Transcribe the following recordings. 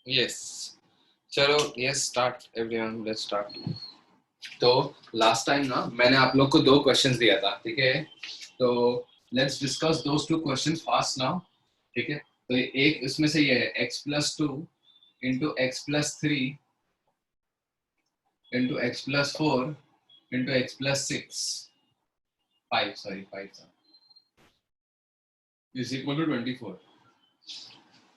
Yes, चलो yes start everyone, let's start. तो last time ना मैंने आप लोग को दो क्वेश्चंस दिया था, ठीक है? तो let's discuss those two questions fast now, ठीक है? तो एक इसमें से ये है x+2 into x+3 into x+4 into x+6 5 sorry 5 is equal to 24,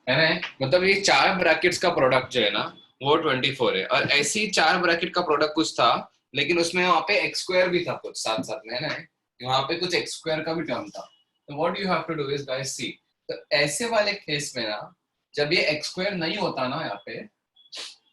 है ना? मतलब ये चार ब्रैकेट्स का प्रोडक्ट जो है ना वो 24 है, और ऐसी चार ब्रैकेट का प्रोडक्ट कुछ था, लेकिन उसमें वहां पे एक्स स्क्वायर भी था कुछ साथ साथ में, है ना? वहां पे कुछ एक्स स्क्वायर का भी टर्म था। तो what you have to do is guys see, तो ऐसे वाले केस में ना जब ये एक्स स्क्वायर नहीं होता ना यहाँ पे,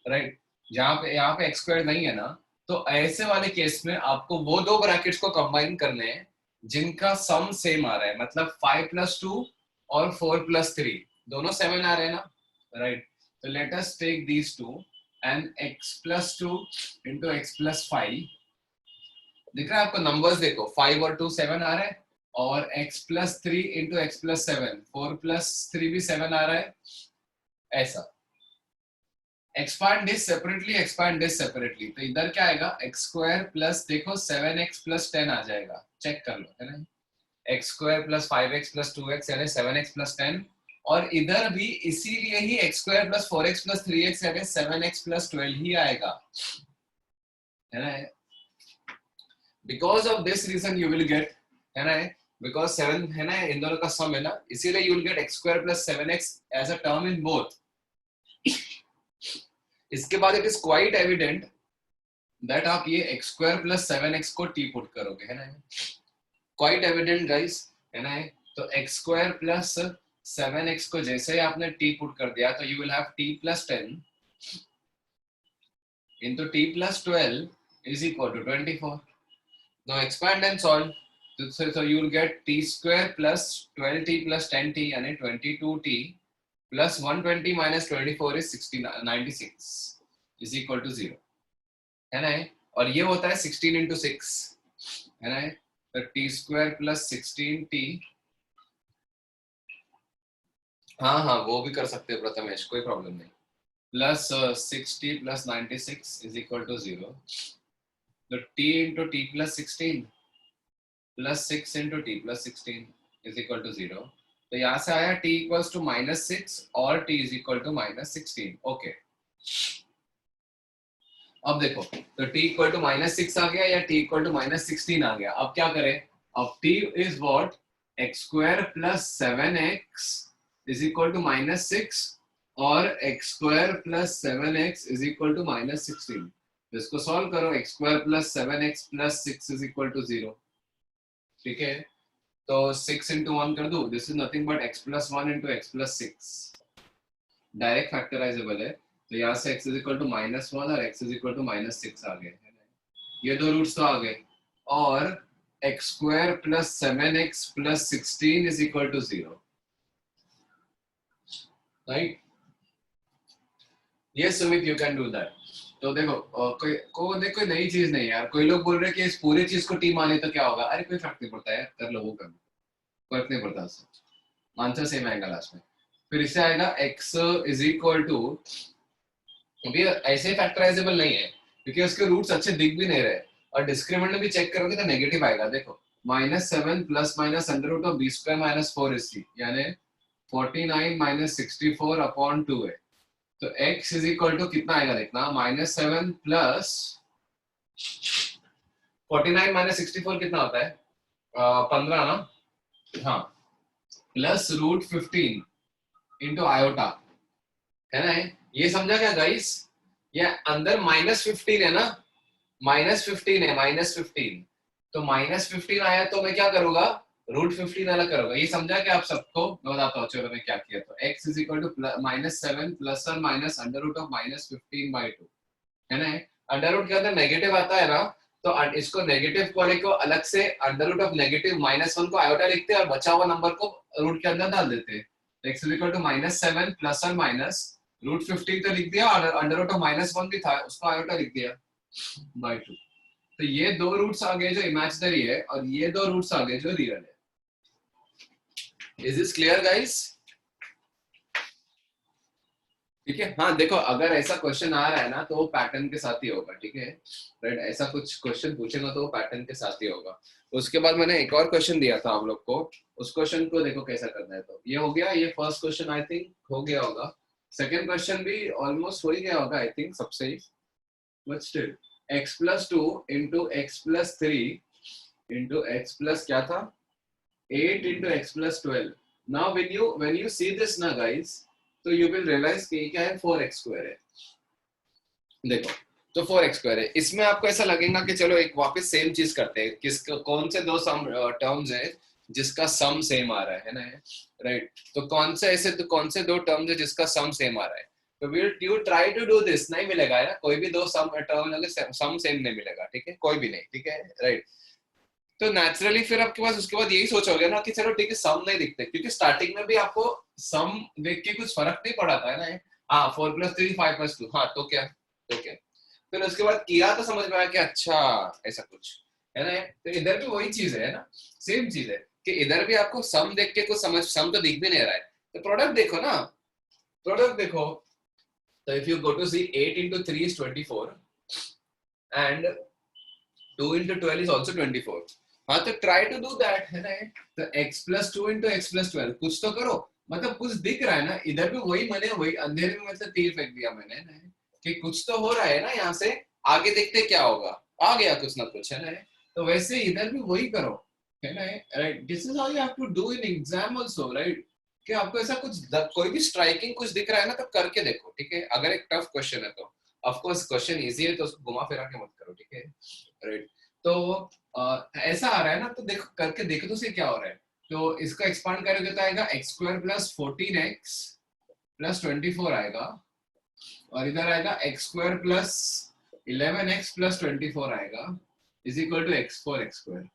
राइट, जहाँ पे यहाँ पे एक्स स्क्वायर नहीं है ना, तो ऐसे वाले केस में आपको वो दो ब्रैकेट्स को कंबाइन करने हैं जिनका सम सेम आ रहा है, मतलब 5+2 और 4+3 दोनों 7 आ रहे हैं ना, राइट? तो let us take these two and x+2 into x+5। दिख रहा है आपको नंबर्स? देखो 5 और 2 7 आ रहा है, और x+3 इंटू x+7 4+3 भी 7 आ रहा है, ऐसा। Expand this separately, expand this separately, तो इधर क्या आएगा? एक्स स्क्वायर प्लस, देखो 7x+10 आ जाएगा, चेक कर लो, है ना? एक्स स्क्वायर प्लस 5x+2x यानी 7x+10, और इधर भी इसीलिए ही एक्स स्क्वायर प्लस 4x+3x यानी 7x+12 ही आएगा, है ना? Because of this reason you will get, है ना, बिकॉज 7 है ना, इन दोनों का सम है ना, इसीलिए you will get x square plus 7x as a term in both. इसके बाद it is quite evident that आप ये एक्स स्क्वायर प्लस 7x को टी पुट करोगे, है ना? क्वाइट एविडेंट गाइस, है ना? तो एक्स स्क्वायर प्लस 7x को जैसे ही आपने टी पुट कर दिया, तो you will have t+10 into t+12 is equal to 24. Now expand and solve. So you will get t square plus 12t plus 10t यानी 22t plus 120 minus 24 is 96 is equal to 0, है ना? और ये होता है 16 into 6, है ना? तो t square plus 16t, हाँ हाँ वो भी कर सकते हैं प्रथमेश, कोई प्रॉब्लम नहीं, plus 60 plus 96 is equal to 0. तो t into t plus 16 plus 6 into t plus 16 is equal to 0। तो यहां से आया t इक्वल्स टू -6 और t is equal to -16। Okay, अब देखो, तो t इक्वल टू -6 आ गया या t इक्वल टू -16 आ गया। अब क्या करें? अब t is what? X square plus 7x is equal to -6 और x square plus 7x is equal to -16। इसको सॉल्व करो, x square plus 7x plus 6 is equal to 0, ठीक है? तो 6 into 1 कर दो, this is nothing but x+1 into x+6, direct factorisable है। तो यहाँ से x इज इक्वल टू -1 और x इज इक्वल टू -6 आ गए, ये दो रूट्स तो आ गए, और x square plus 7x plus 16 is equal to 0, right? ये Sumit you can do that. तो देखो कोई नई चीज नहीं है यार। कोई लोग बोल रहे हैं कि इस पूरी चीज को टी माने तो क्या होगा? अरे कोई फर्क नहीं पड़ता है, कर लो वो कर लो, फर्क नहीं पड़ता उससे, आंसर सेम आएगा लास्ट में। फिर इससे आएगा x इज इक्वल टू, अभी ऐसे फैक्टराइजेबल नहीं है क्योंकि उसके रूट्स अच्छे दिख भी नहीं रहे, और डिस्क्रिमिनेंट भी चेक करोगे तो नेगेटिव आएगा। देखो -7 plus minus under root of b² - 4ac यानी 49 - 64 अपॉन 2 है। तो x इज इक्वल टू कितना आएगा देखना, -7 प्लस 49 - 64 कितना होता है? 15 ना, हाँ, प्लस √15 इंटू आयोटा, है ना? ये समझा क्या गाइस? ये अंदर -15 है ना, -15 है, -15, तो -15 आया तो मैं क्या करूंगा? √15 अलग करूंगा। ये समझा क्या आप सबको? मैं बताता हूँ, चलो मैं क्या किया। तो x is equal to -7 plus और माइनस अंडर रूट ऑफ -15/2, है ना? अंडर रूट के अंदर नेगेटिव आता है ना, तो इसको नेगेटिव वाले को अलग से अंडर रूट ऑफ नेगेटिव -1 को आयोटा लिखते हैं और बचा हुआ नंबर को रूट के अंदर डाल देते हैं। x is equal to -7 plus और माइनस √15 तो लिख दिया, और अंडर रूट ऑफ -1 भी था, उसको आयोटा लिख दिया बाय 2। तो ये दो रूट्स आ गए जो इमेजिनरी है, और ये दो रूट्स आ गए जो रियल है। Is this clear guys? ठीक है। हाँ देखो, अगर ऐसा क्वेश्चन आ रहा है ना तो वो पैटर्न के साथ ही होगा, ठीक है राइट। ऐसा कुछ क्वेश्चन पूछेगा तो वो पैटर्न के साथ ही होगा। उसके बाद मैंने एक और क्वेश्चन दिया था हम लोग को, उस क्वेश्चन को देखो कैसा करना है। तो ये हो गया, ये फर्स्ट क्वेश्चन आई थिंक हो गया होगा। सेकंड क्वेश्चन भी ऑलमोस्ट हो ही गया होगा आई थिंक सबसे ही, but still x+2 into x+3 into x plus क्या था 8 into x+12। Now when you see this ना guys, तो you will realize कि क्या है 4x square है। देखो तो 4x square है, इसमें आपको ऐसा लगेगा कि चलो एक वापस सेम चीज करते हैं। कौन से दो सम टर्म्स है जिसका सम सेम आ रहा है ना, राइट। तो कौन से दो टर्म्स है जिसका सम सेम आ रहा है। तो you try to do this, नहीं मिलेगा ना कोई भी दो सम टर्म सम सेम नहीं मिलेगा, ठीक है कोई भी नहीं, ठीक है राइट। तो नेचुरली फिर आपके पास उसके बाद यही सोचोगे ना कि चलो ठीक है सम नहीं दिखते, क्योंकि स्टार्टिंग में भी आपको सम देख के कुछ फर्क नहीं पड़ा था ना। हाँ 4+3 5+2, हाँ तो क्या फिर उसके बाद किया तो समझ में आया कि अच्छा ऐसा कुछ है ना। तो इधर भी वही चीज है ना, सेम चीज है कि इधर भी आपको सम देख के कुछ समझ, सम तो दिख भी नहीं रहा है। तो प्रोडक्ट देखो ना, प्रोडक्ट देखो। तो if you go to see 8 into 3 is 24 and 2 into 12 is also 24। हाँ तो ट्राई टू डू दैट है ना। तो x+2 into x+12 कुछ तो करो, मतलब कुछ दिख रहा है ना। इधर भी वही, मैंने वही अंधेरे में मतलब तीर फेंक दिया मैंने ना, कि कुछ तो हो रहा है ना यहाँ से, आगे देखते क्या होगा, आ गया कुछ ना कुछ है ना। तो वैसे इधर भी वही करो है ना, right. This is how you have to do in exam also, right. कि आपको ऐसा कुछ कोई भी स्ट्राइकिंग कुछ दिख रहा है ना तो करके देखो, ठीक है। अगर एक टफ क्वेश्चन है तो ऑफ कोर्स क्वेश्चन इजी है तो उसको घुमा फिरा के मत करो, ठीक है राइट। तो ऐसा आ रहा है ना, तो देखो करके देखो तो से क्या हो रहा है। तो इसको एक्सपांड करोगे तो आएगा x² + 14x + 24 आएगा, और इधर आएगा x² + 11x + 24 आएगा इज इक्वल टू x4x²,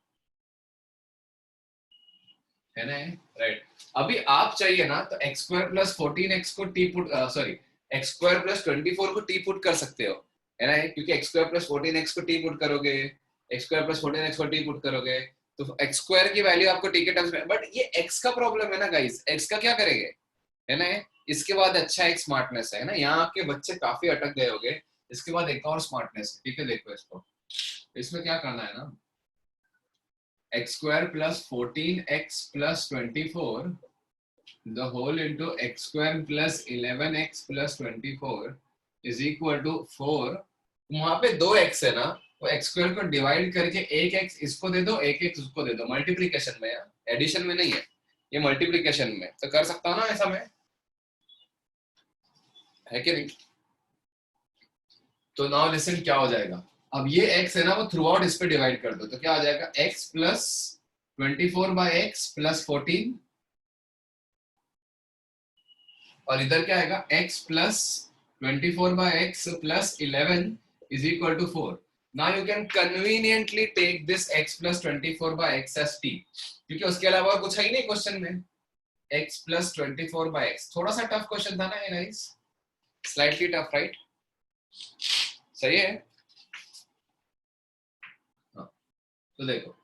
है ना राइट। अभी आप चाहिए ना तो x² + 14x को टी पुट, सॉरी x² + 24 को टी पुट कर सकते हो, है ना। क्योंकि x² + 14x को टी पुट करोगे, x² + 14x को टी पुट करोगे तो x² की वैल्यू आपको टी के टर्म्स में। बट ये x का प्रॉब्लम है ना गाइस, x का क्या करेंगे, है ना। इसके बाद अच्छा एक स्मार्टनेस है ना, यहाँ आपके बच्चे काफी अटक गए होंगे। इसके बाद एक और स्मार्टनेस, ठीक है देखो इसको, इसमें क्या करना है ना, x² + 14x + 24 the whole into x² + 11x + 24 is equal to 4। वहां पे दो x है ना, तो x² को डिवाइड करके एक x इसको दे दो, एक x उसको दे दो, मल्टीप्लीकेशन में, एडिशन में नहीं है, ये मल्टीप्लीकेशन में। तो कर सकता हूँ ना ऐसा मैं, है कि नहीं। तो नाउ लिसन क्या हो जाएगा, अब ये x है ना वो थ्रू आउट इस पे डिवाइड कर दो, तो क्या आ जाएगा x + 24/x + 14, और इधर क्या आएगा x + 24/x + 11 is equal to 4। Now you can conveniently take this x + 24/x as t, क्योंकि उसके अलावा कुछ है ही नहीं क्वेश्चन में। x + 24/x थोड़ा सा टफ क्वेश्चन था ना ये गाइस, स्लाइटली टफ राइट, सही है। हाँ, तो देखो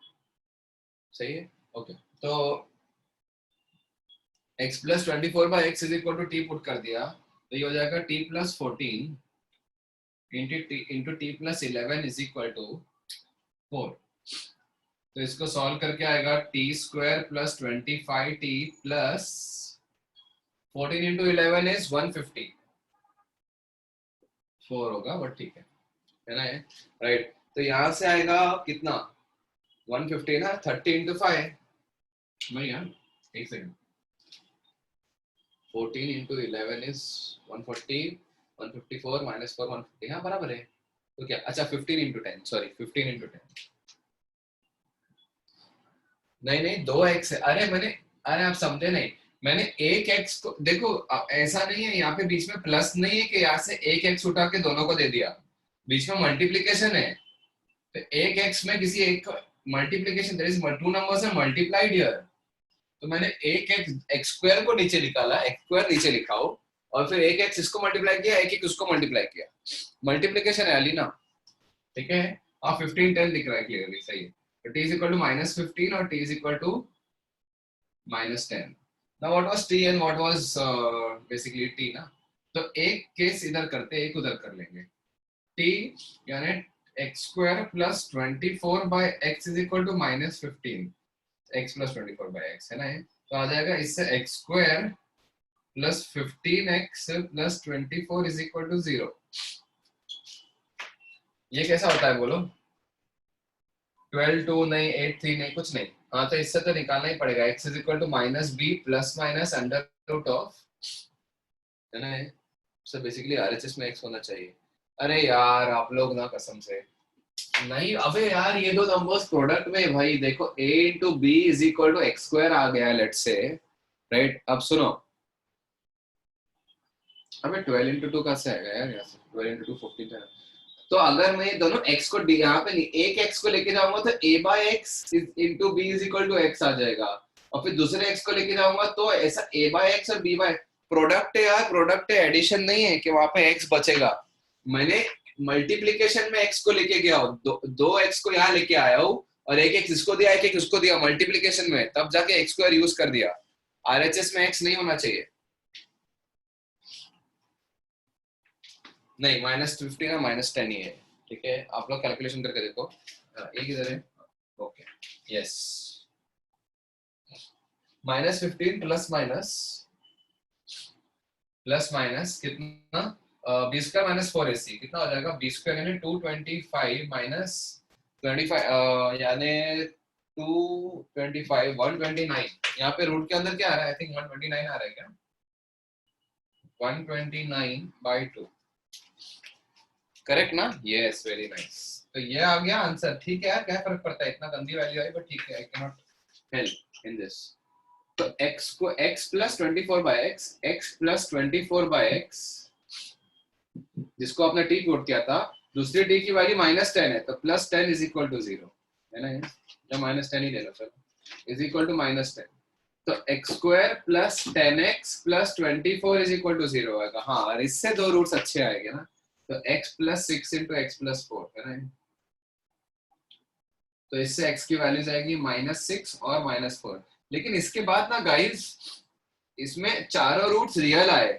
सही है ओके। तो x + 24/x is equal to t put कर दिया, तो ये हो जाएगा t + 14 into t + 11 is equal to 4। तो इसको सॉल्व करके आएगा t² + 25t + 14 into 11 is 150, 4 होगा बट ठीक है ना राइट। तो यहाँ से आएगा कितना 150 ना, 30 into 5 भैया, एक सेकंड, 14 into 11 is 140, 154 minus 4 150, हाँ बराबर है। तो क्या, अच्छा 15 into 10, सॉरी 15 into 10, नहीं नहीं 2x है, अरे मैंने, अरे आप समझे नहीं, मैंने एक x को देखो, ऐसा नहीं है यहाँ पे बीच में प्लस नहीं है कि यहाँ से एक x उठा के दोनों को दे दिया, बीच में मल्टीप्लीकेशन है। तो एक x में किसी एक multiplication, there is two numbers are multiplied here. तो मैंने एक x² को नीचे निकाला, x² नीचे लिखाओ, और फिर एक x इसको मल्टीप्लाई किया, एक उसको मल्टीप्लाई किया, मल्टीप्लीकेशन है अली ना, ठीक है। हाँ 15 10 दिख रहा है क्लियरली, सही है। तो t is equal to -15 और t is equal to -10। Now what was t and what was basically t ना। तो एक केस इधर करते, एक उधर कर लेंगे। t यानी x square plus 24/x is equal to -15, x plus 24/x है ना ये। तो आ जाएगा इससे x square plus 15x plus 24 is equal to 0। ये कैसा होता है बोलो? 12 2 नहीं, 8 3 नहीं, कुछ नहीं। हाँ तो इससे तो निकालना ही पड़ेगा, x is equal to -b plus minus under root of, है ना। सो बेसिकली आरएचएस में x होना चाहिए। अरे यार आप लोग ना कसम से नहीं, अबे यार ये दो नंबर्स प्रोडक्ट में भाई देखो, a into b is equal to x square आ गया लेट्स से, राइट। अब सुनो, अबे 12 इंटू 2 कैसे आएगा यार, यहाँ से 12 इंटू 2 14 है। तो अगर मैं दोनों x को यहाँ पे नहीं, एक x को लेके जाऊंगा तो a by x into b is equal to x आ जाएगा, और फिर दूसरे x को लेके जाऊंगा तो ऐसा a बाय एक्स और b बाय, प्रोडक्ट है यार, प्रोडक्ट है, एडिशन नहीं है कि वहां पे x बचेगा। मैंने मल्टीप्लीकेशन में x को लेके गया हूँ, दो x को यहाँ लेके आया हूँ, और एक x इसको दिया, एक x उसको दिया मल्टीप्लीकेशन में, तब जाके x स्क्वायर यूज कर दिया। आरएचएस में x नहीं होना चाहिए। नहीं, -15 और -10 ही है, ठीक है। आप लोग कैलकुलेशन करके देखो। एक इधर है, ओके, यस। -15 प्लस माइनस कितना, बी स्क्वायर माइनस 4ac कितना हो जाएगा, बी स्क्वायर यानी 225 माइनस 25 यानी 225 129। यहाँ पे रूट के अंदर क्या आ रहा है, आई थिंक 129 आ रहा है क्या, 129/2, करेक्ट ना? Yes, very nice. तो ये आ गया आंसर, ठीक है यार, क्या फर्क पड़ता है, इतना गंदी वैल्यू आई, बट ठीक है, I can not help in this. तो x को x plus 24/x, x plus 24/x, जिसको आपने t कोट किया था, दूसरी t की वैल्यू -10 है, तो +10 इज इक्वल टू 0, है ना। या -10 ही ले लो चलो, इज इक्वल टू -10। तो x square plus 10x plus 24 is equal to 0 आएगा। हाँ, और इससे दो रूट्स अच्छे आएंगे ना, तो x plus 6 into x plus 4, है ना। तो इससे x की वैल्यू जाएगी -6 और -4। लेकिन इसके बाद ना गाइस, इसमें चारों रूट्स रियल आए,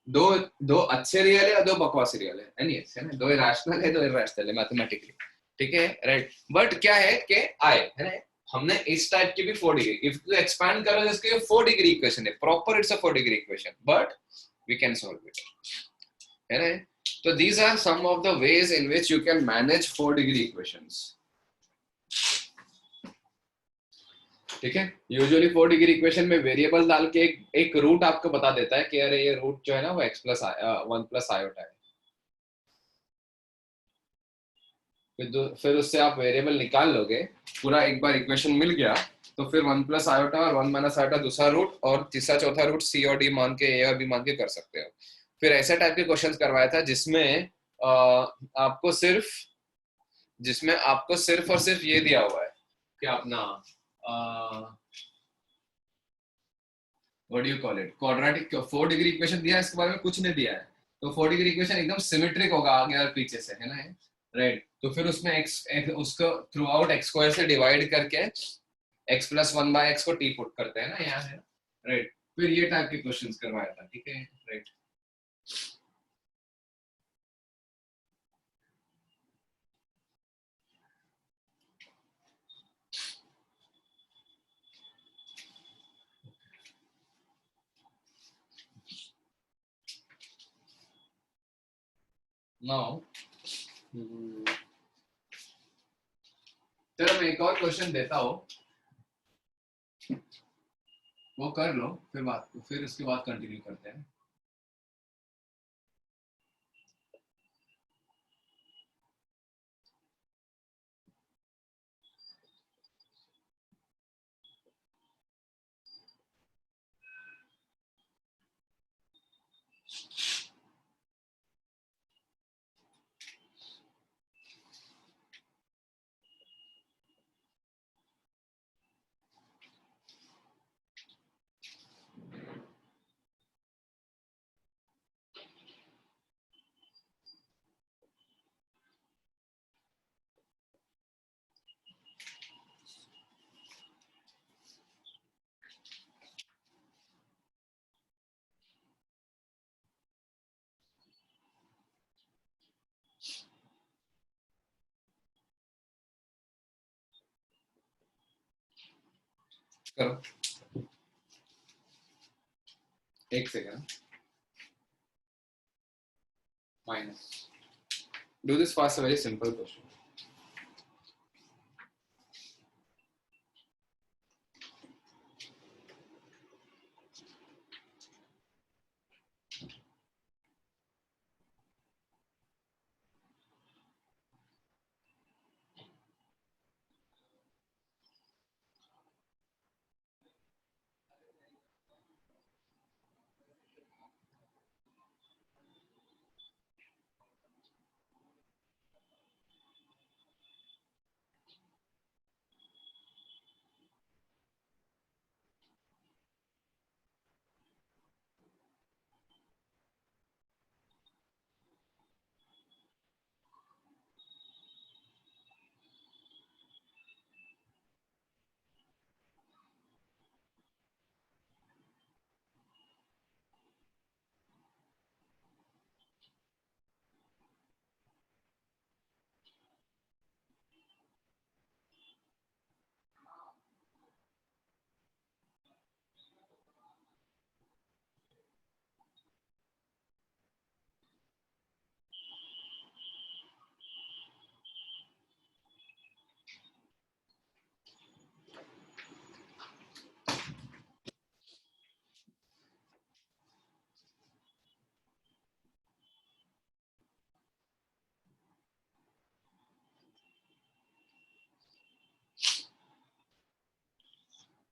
दो दो अच्छे रियल है और दो बकवास रियल है नहीं, है ना, दो इरेशनल है, दो इरेशनल है मैथमेटिकली, ठीक है, राइट। बट क्या है कि आए, है ना। हमने इस टाइप की भी 4 डिग्री, इफ यू एक्सपैंड करो तो इसके 4 डिग्री इक्वेशन है, proper it's a 4 degree equation, but we can solve it, है ना। तो these are some of the ways in which you can manage 4 degree equations, ठीक है। यूजुअली 4 डिग्री इक्वेशन में वेरिएबल डाल के एक रूट आपको बता देता है कि अरे ये रूट जो है ना वो x प्लस 1 प्लस आयोटा है। फिर उससे आप वेरिएबल निकाल लोगे, पूरा एक बार इक्वेशन मिल गया, तो फिर 1 प्लस आयोटा और 1 माइनस आयोटा दूसरा रूट, और तीसरा चौथा रूट सी और डी मान के, ए और बी मान के कर सकते हो। फिर ऐसे टाइप के क्वेश्चंस करवाया था जिसमें आपको सिर्फ और सिर्फ ये दिया हुआ है कि अपना what do you call it, quadratic 4 degree equation दिया है, इसके बारे में कुछ नहीं दिया है। तो 4 डिग्री इक्वेशन एकदम सिमेट्रिक होगा आगे और पीछे से, है ना, राइट। तो फिर उसमें उसको थ्रू आउट एक्स स्क्वायर से डिवाइड करके x प्लस 1/x को t पुट करते हैं ना यहाँ, है, राइट। फिर ये टाइप के क्वेश्चंस करवाया था, ठीक है, राइट। नाउ चलो मैं एक और क्वेश्चन देता हूँ, वो कर लो, फिर उसके बाद कंटिन्यू करते हैं। करो, एक second, minus, do this fast, very simple question.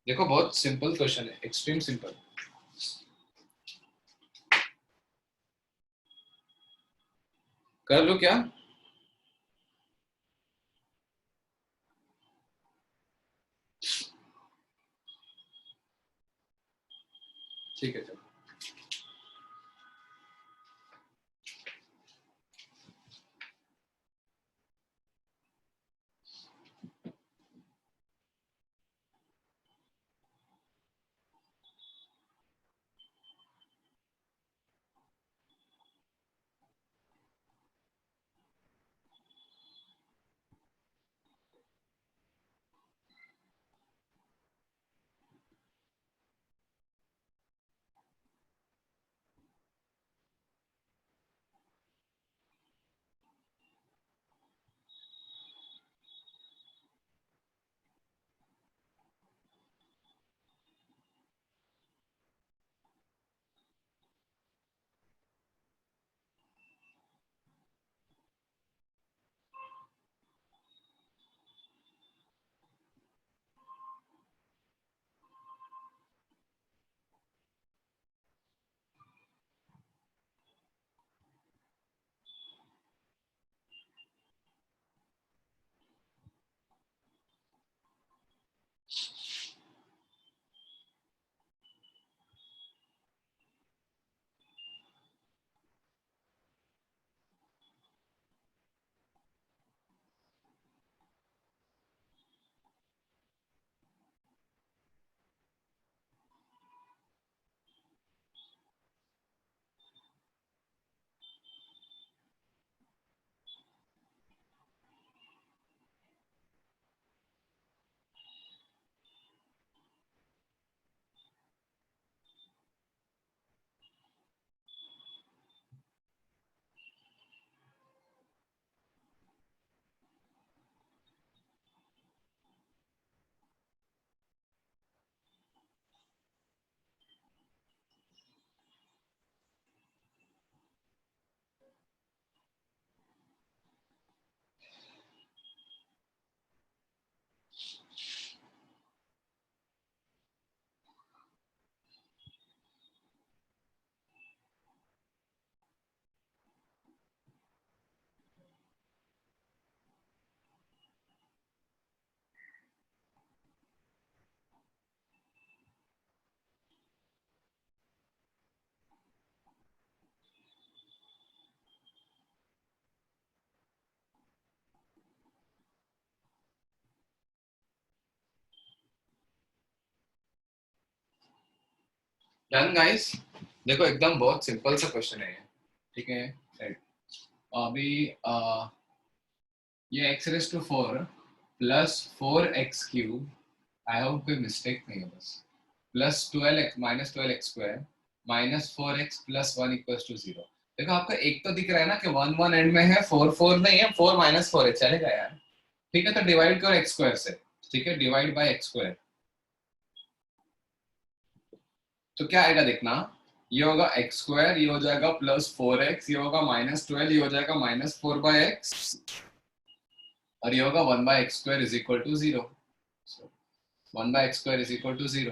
देखो बहुत सिंपल क्वेश्चन है, एक्सट्रीम सिंपल. कर लो क्या? ठीक है चलो. Done guys. देखो एकदम बहुत सिंपल सा क्वेश्चन है ये. ठीक है. Right. अभी ये x raise to 4 plus 4x cube I hope कोई मिस्टेक नहीं है बस। Plus 12x minus 12x² minus 4x plus 1 equals to 0। देखो आपका एक तो दिख रहा है ना कि 1 1 एंड में है, 4 4 नहीं है, 4 माइनस 4 है, चलेगा यार। ठीक है, तो डिवाइड करो x² से। ठीक है, डिवाइड बाय x²। तो क्या आएगा देखना, ये होगा x², ये हो जाएगा प्लस 4x, ये होगा माइनस 12, ये हो जाएगा माइनस 4/x, और ये होगा 1/x² is equal to 0। 1/x² is equal to 0.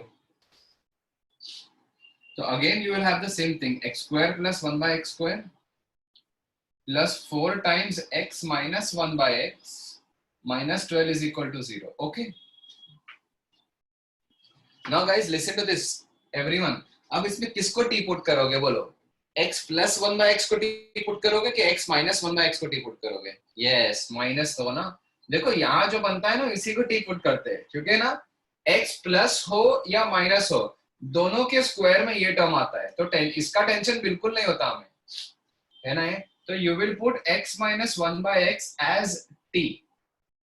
So again you will have the same thing, x² plus 1/x² plus 4 times x minus 1/x minus 12 is equal to 0. Okay. Now guys listen to this everyone. अब इसमें किसको t put करोगे बोलो? x plus 1/x को t put करोगे कि x minus 1/x को t put करोगे? Yes, माइनस तो ना। देखो यहाँ जो बनता है ना इसी को t पुट करते हैं, क्योंकि ना x प्लस हो या माइनस हो दोनों के स्क्वायर में ये टर्म आता है, तो इसका टेंशन बिल्कुल नहीं होता हमें, है ना। तो you will put x minus 1/x as t।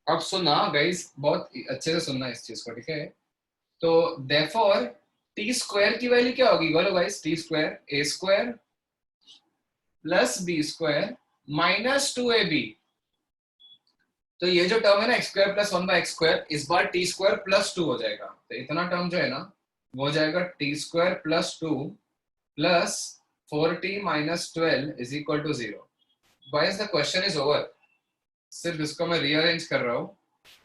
अब सुना गाइस, बहुत अच्छे से सुनना इस चीज को, ठीक है। तो देयरफॉर टी स्क्वायर की वैल्यू क्या होगी बोलो guys? T square a² plus b² minus 2ab। तो ये जो टर्म है ना x² प्लस 1/x², इस बार t² प्लस 2 हो जाएगा, तो इतना टर्म जो है ना वो हो जाएगा t² plus 2 plus 4t minus 12 is equal to 0। Guys the question is over. सिर्फ इसको मैं रीअरेंज कर रहा हूँ,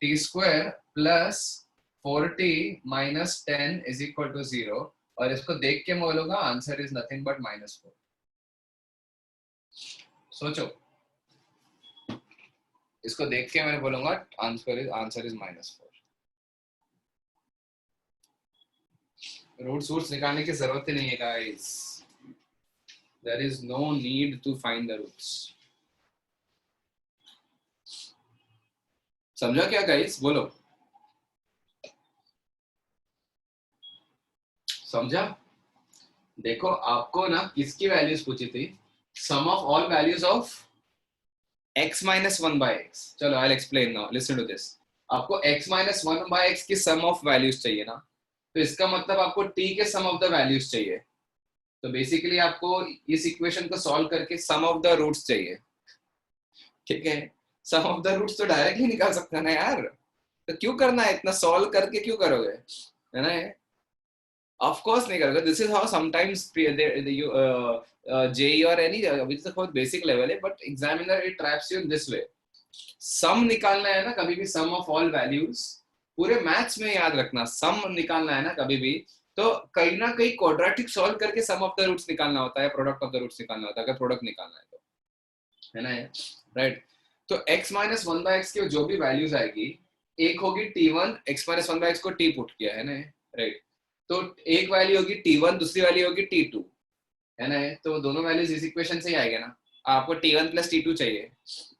t² plus 4t minus 10 is equal to 0, और इसको देख के मैं बोलूंगा आंसर इज नथिंग बट -4। सोचो, इसको देख के मैं बोलूंगा आंसर इज -4। रूट्स निकालने की जरूरत ही नहीं है guys, there is no need to find the roots. समझा क्या गाइस? बोलो, समझा? देखो आपको ना किसकी वैल्यूज पूछी थी? Sum of all values of x minus 1/x। चलो I will explain now, listen to this. आपको x minus 1/x की सम ऑफ वैल्यूज चाहिए ना, तो इसका मतलब आपको t के सम ऑफ द वैल्यूज चाहिए। तो बेसिकली आपको इस इक्वेशन को सॉल्व करके सम ऑफ द रूट्स चाहिए, ठीक है। सम ऑफ द रूट्स तो डायरेक्टली निकाल सकते हैं ना यार, तो क्यों करना है इतना सॉल्व करके, क्यों करोगे, है ना। ऑफ कोर्स नहीं करोगे। This is how sometimes JEE और एनी विच इज बहुत बेसिक लेवल है, but examiner it traps you in this way. Sum निकालना है ना कभी भी, सम ऑफ ऑल वैल्यूज, पूरे मैथ्स में याद रखना, सम निकालना है ना कभी भी, तो कहीं ना कहीं क्वाड्रेटिक सॉल्व करके सम ऑफ द रूट्स निकालना होता है, प्रोडक्ट ऑफ द रूट्स निकालना होता है, अगर प्रोडक्ट निकालना है तो, है ना, राइट। तो x माइनस 1/x की जो भी वैल्यूज आएगी, एक होगी t1, x माइनस 1/x को t पुट किया है ना, राइट। तो एक वैल्यू होगी t1, दूसरी वैल्यू होगी t2, है ना। तो दोनों वैल्यूज इस इक्वेशन से ही आएगा ना। आपको t1 प्लस t2 चाहिए,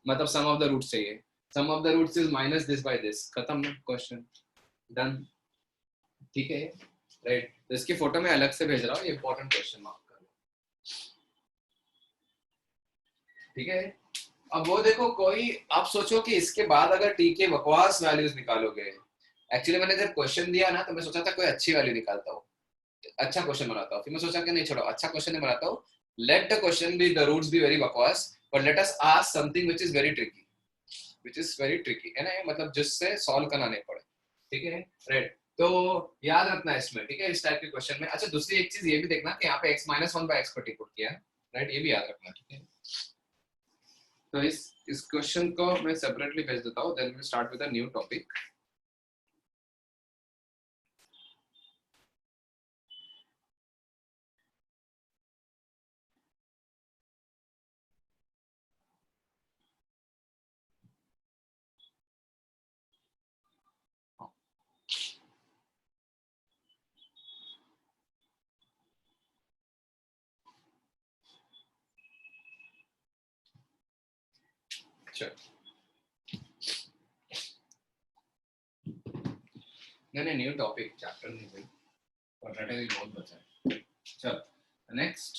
मतलब सम ऑफ द रूट्स चाहिए। Sum of the roots is minus this by this, खत्म क्वेश्चन, डन, ठीक है, राइट। तो इसकी फोटो मैं अलग से भेज रहा हूँ, ये इंपॉर्टेंट क्वेश्चन मार्क कर लो, ठीक है। अब वो देखो, कोई आप सोचो कि इसके बाद अगर टी के बकवास वैल्यूज निकालोगे। एक्चुअली मैंने जब क्वेश्चन दिया ना तो मैं सोचा था कोई अच्छी वैल्यू निकालता हूँ, अच्छा क्वेश्चन बनाता हूँ, फिर मैं सोचा कि नहीं छोड़ो, अच्छा क्वेश्चन नहीं बनाता हूँ, let the question be the roots be very बकवास, but let us ask something which is very tricky, है ना, मतलब जिससे सॉल्व करना नहीं पड़े, ठीक है, राइट। तो याद रखना है इसमें, ठीक है, इस टाइप के क्वेश्चन में। अच्छा, दूसरी एक चीज ये भी देखना कि यहाँ पे x माइनस 1/x को टी पुट किया है, राइट, ये भी याद रखना, ठीक है। तो इस क्वेश्चन को मैं सेपरेटली भेज देता हूँ, then we start with a new topic. नहीं, न्यू टॉपिक, चैप्टर नहीं भाई, ऑलरेडी भी बहुत बचा है। चल नेक्स्ट,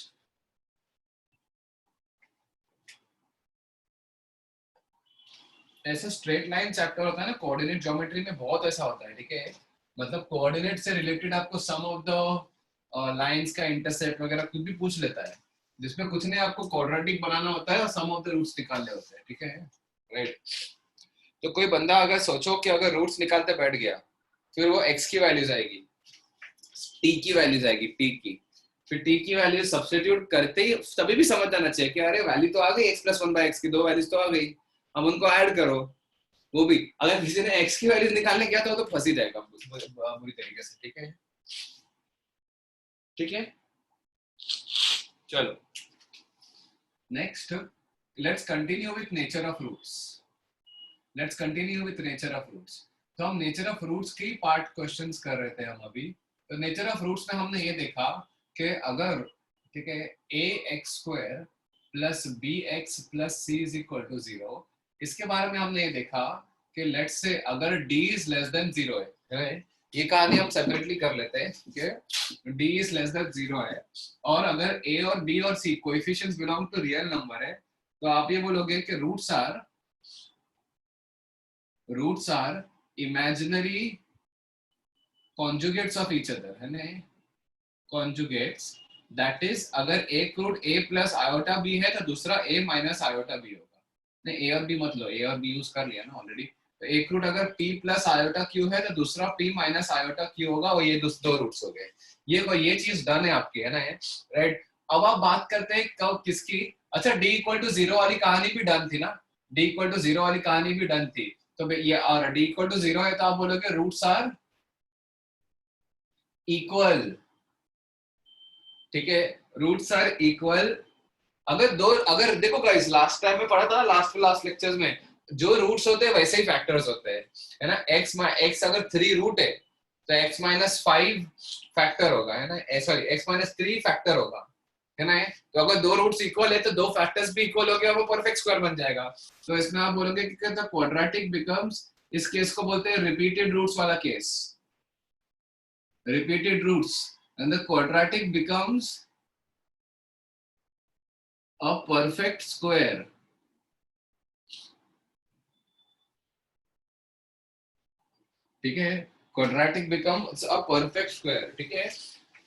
ऐसा स्ट्रेट लाइन चैप्टर होता है ना, कोऑर्डिनेट ज्योमेट्री में बहुत ऐसा होता है, ठीक है। मतलब कोऑर्डिनेट से रिलेटेड आपको सम ऑफ द लाइंस का इंटरसेप्ट वगैरह कुछ भी पूछ लेता है, जिसमें कुछ नहीं आपको क्वाड्रेटिक बनाना होता है और सम ऑफ द रूट्स निकालने होते हैं, ठीक है, राइट। तो कोई बंदा अगर सोचो कि अगर रूट्स निकालते बैठ गया, फिर वो x की वैल्यूज आएगी, t की वैल्यूज आएगी, t की, फिर t की वैल्यू सब्स्टिट्यूट करते ही तभी भी समझ जाना चाहिए कि अरे वैल्यू तो आ गई x प्लस 1/x की, दो वैल्यूज तो आ गई, अब उनको ऐड करो। वो भी अगर किसी ने x की वैल्यूज निकालने गया तो फंस ही जाएगा बुरी तरीके से, ठीक है, ठीक है। चलो next, let's continue with nature of roots, let's continue with nature of roots. तो हम नेचर ऑफ रूट्स की पार्ट क्वेश्चंस कर रहे थे हम अभी। तो नेचर ऑफ रूट्स में हमने ये देखा कि अगर, ठीक है, a x square plus b x plus c is equal to 0, इसके बारे में हमने ये देखा कि लेट्स से अगर d इज लेस देन 0 है, ये कहानी हम सेपरेटली कर लेते हैं कि d इज लेस देन 0 है, और अगर a और b और c coefficients belong to real number है, तो आप ये बोलोगे कि roots are imaginary conjugates of each other, है ना, conjugates, that is अगर एक root a plus iota b है तो दूसरा a माइनस आयोटा b होगा। नहीं, a और b मत लो, a और b यूज कर लिया ना ऑलरेडी। तो एक रूट अगर p प्लस आयोटा q है तो दूसरा p माइनस आयोटा q होगा, और ये दो रूट्स हो गए। ये चीज डन है आपकी, है ना, राइट। अब आप बात करते हैं कब किसकी, अच्छा d इक्वल टू 0 वाली कहानी भी डन थी ना, d इक्वल टू 0 वाली कहानी भी डन थी। तो ये और d इक्वल टू 0 है तो आप बोलोगे रूट्स आर इक्वल, ठीक है, रूट्स आर इक्वल। अगर देखो गाइस, लास्ट टाइम में पढ़ा था, लास्ट लेक्चर्स में, जो रूट्स होते हैं वैसे ही फैक्टर्स होते हैं, है ना। x अगर 3 रूट है तो x माइनस 5 फैक्टर होगा, है ना, सॉरी x माइनस 3 फैक्टर होगा, है ना। तो अगर दो रूट्स इक्वल है तो दो फैक्टर्स भी इक्वल हो गया, वो परफेक्ट स्क्वायर बन जाएगा। तो इसमें आप बोलोगे कि द क्वाड्रेटिक बिकम्स, इस केस को बोलते हैं रिपीटेड रूट्स वाला case, repeated roots, and the quadratic becomes a perfect square, ठीक है, quadratic becomes a perfect square, ठीक है।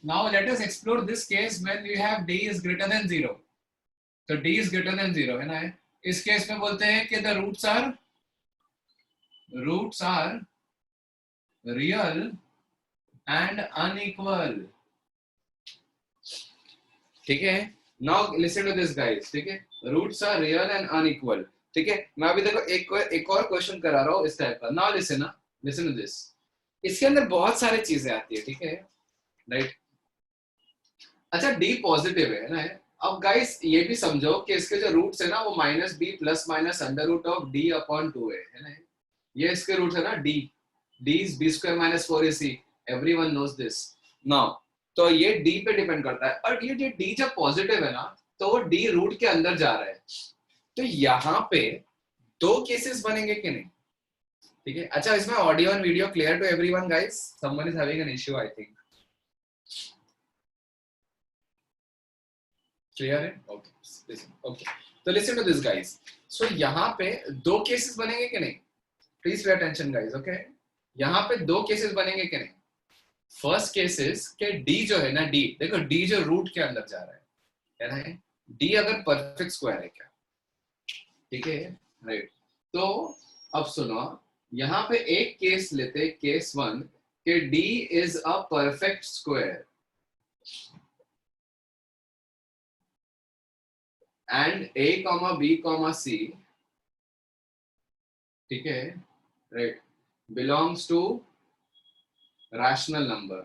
Now let us explore this case when we have d is greater than 0, तो d is greater than 0, है ना। इस case में बोलते हैं कि the roots are real and unequal, ठीक है। Now listen to this guys, ठीक है, roots are real and unequal, ठीक है। मैं अभी देखो एक और क्वेश्चन करा रहा हूँ इस टाइप का। Now listen to this, इसके अंदर बहुत सारी चीजें आती है, ठीक है, राइट। अच्छा d पॉजिटिव है ना। अब गाइस ये भी समझो कि इसके जो रूट्स है ना वो minus b plus minus under root of d upon 2 है ना। ये इसके रूट्स है ना, d is b square minus 4ac, everyone knows this now. तो ये d पे डिपेंड करता है, और ये जो d जब पॉजिटिव है ना तो वो d रूट के अंदर जा रहा है। तो यहाँ पे दो केसेस बनेंगे कि नहीं, ठीक है। अच्छा, इसमें audio and video clear to everyone guys, someone is having an issue I think, clear है, ओके ओके। तो listen to this guys, so यहाँ पे दो केसेस बनेंगे कि नहीं, please pay attention guys, okay. यहाँ पे दो केसेस बनेंगे कि नहीं। फर्स्ट केसेस के डी जो है ना, डी देखो, डी जो रूट के अंदर जा रहा है ना, डी अगर परफेक्ट स्क्वायर है क्या, ठीक है, राइट। तो अब सुनो, यहाँ पे एक केस लेते, केस 1 के D is a perfect square and a comma b comma c, ठीक है, right, belongs to rational number।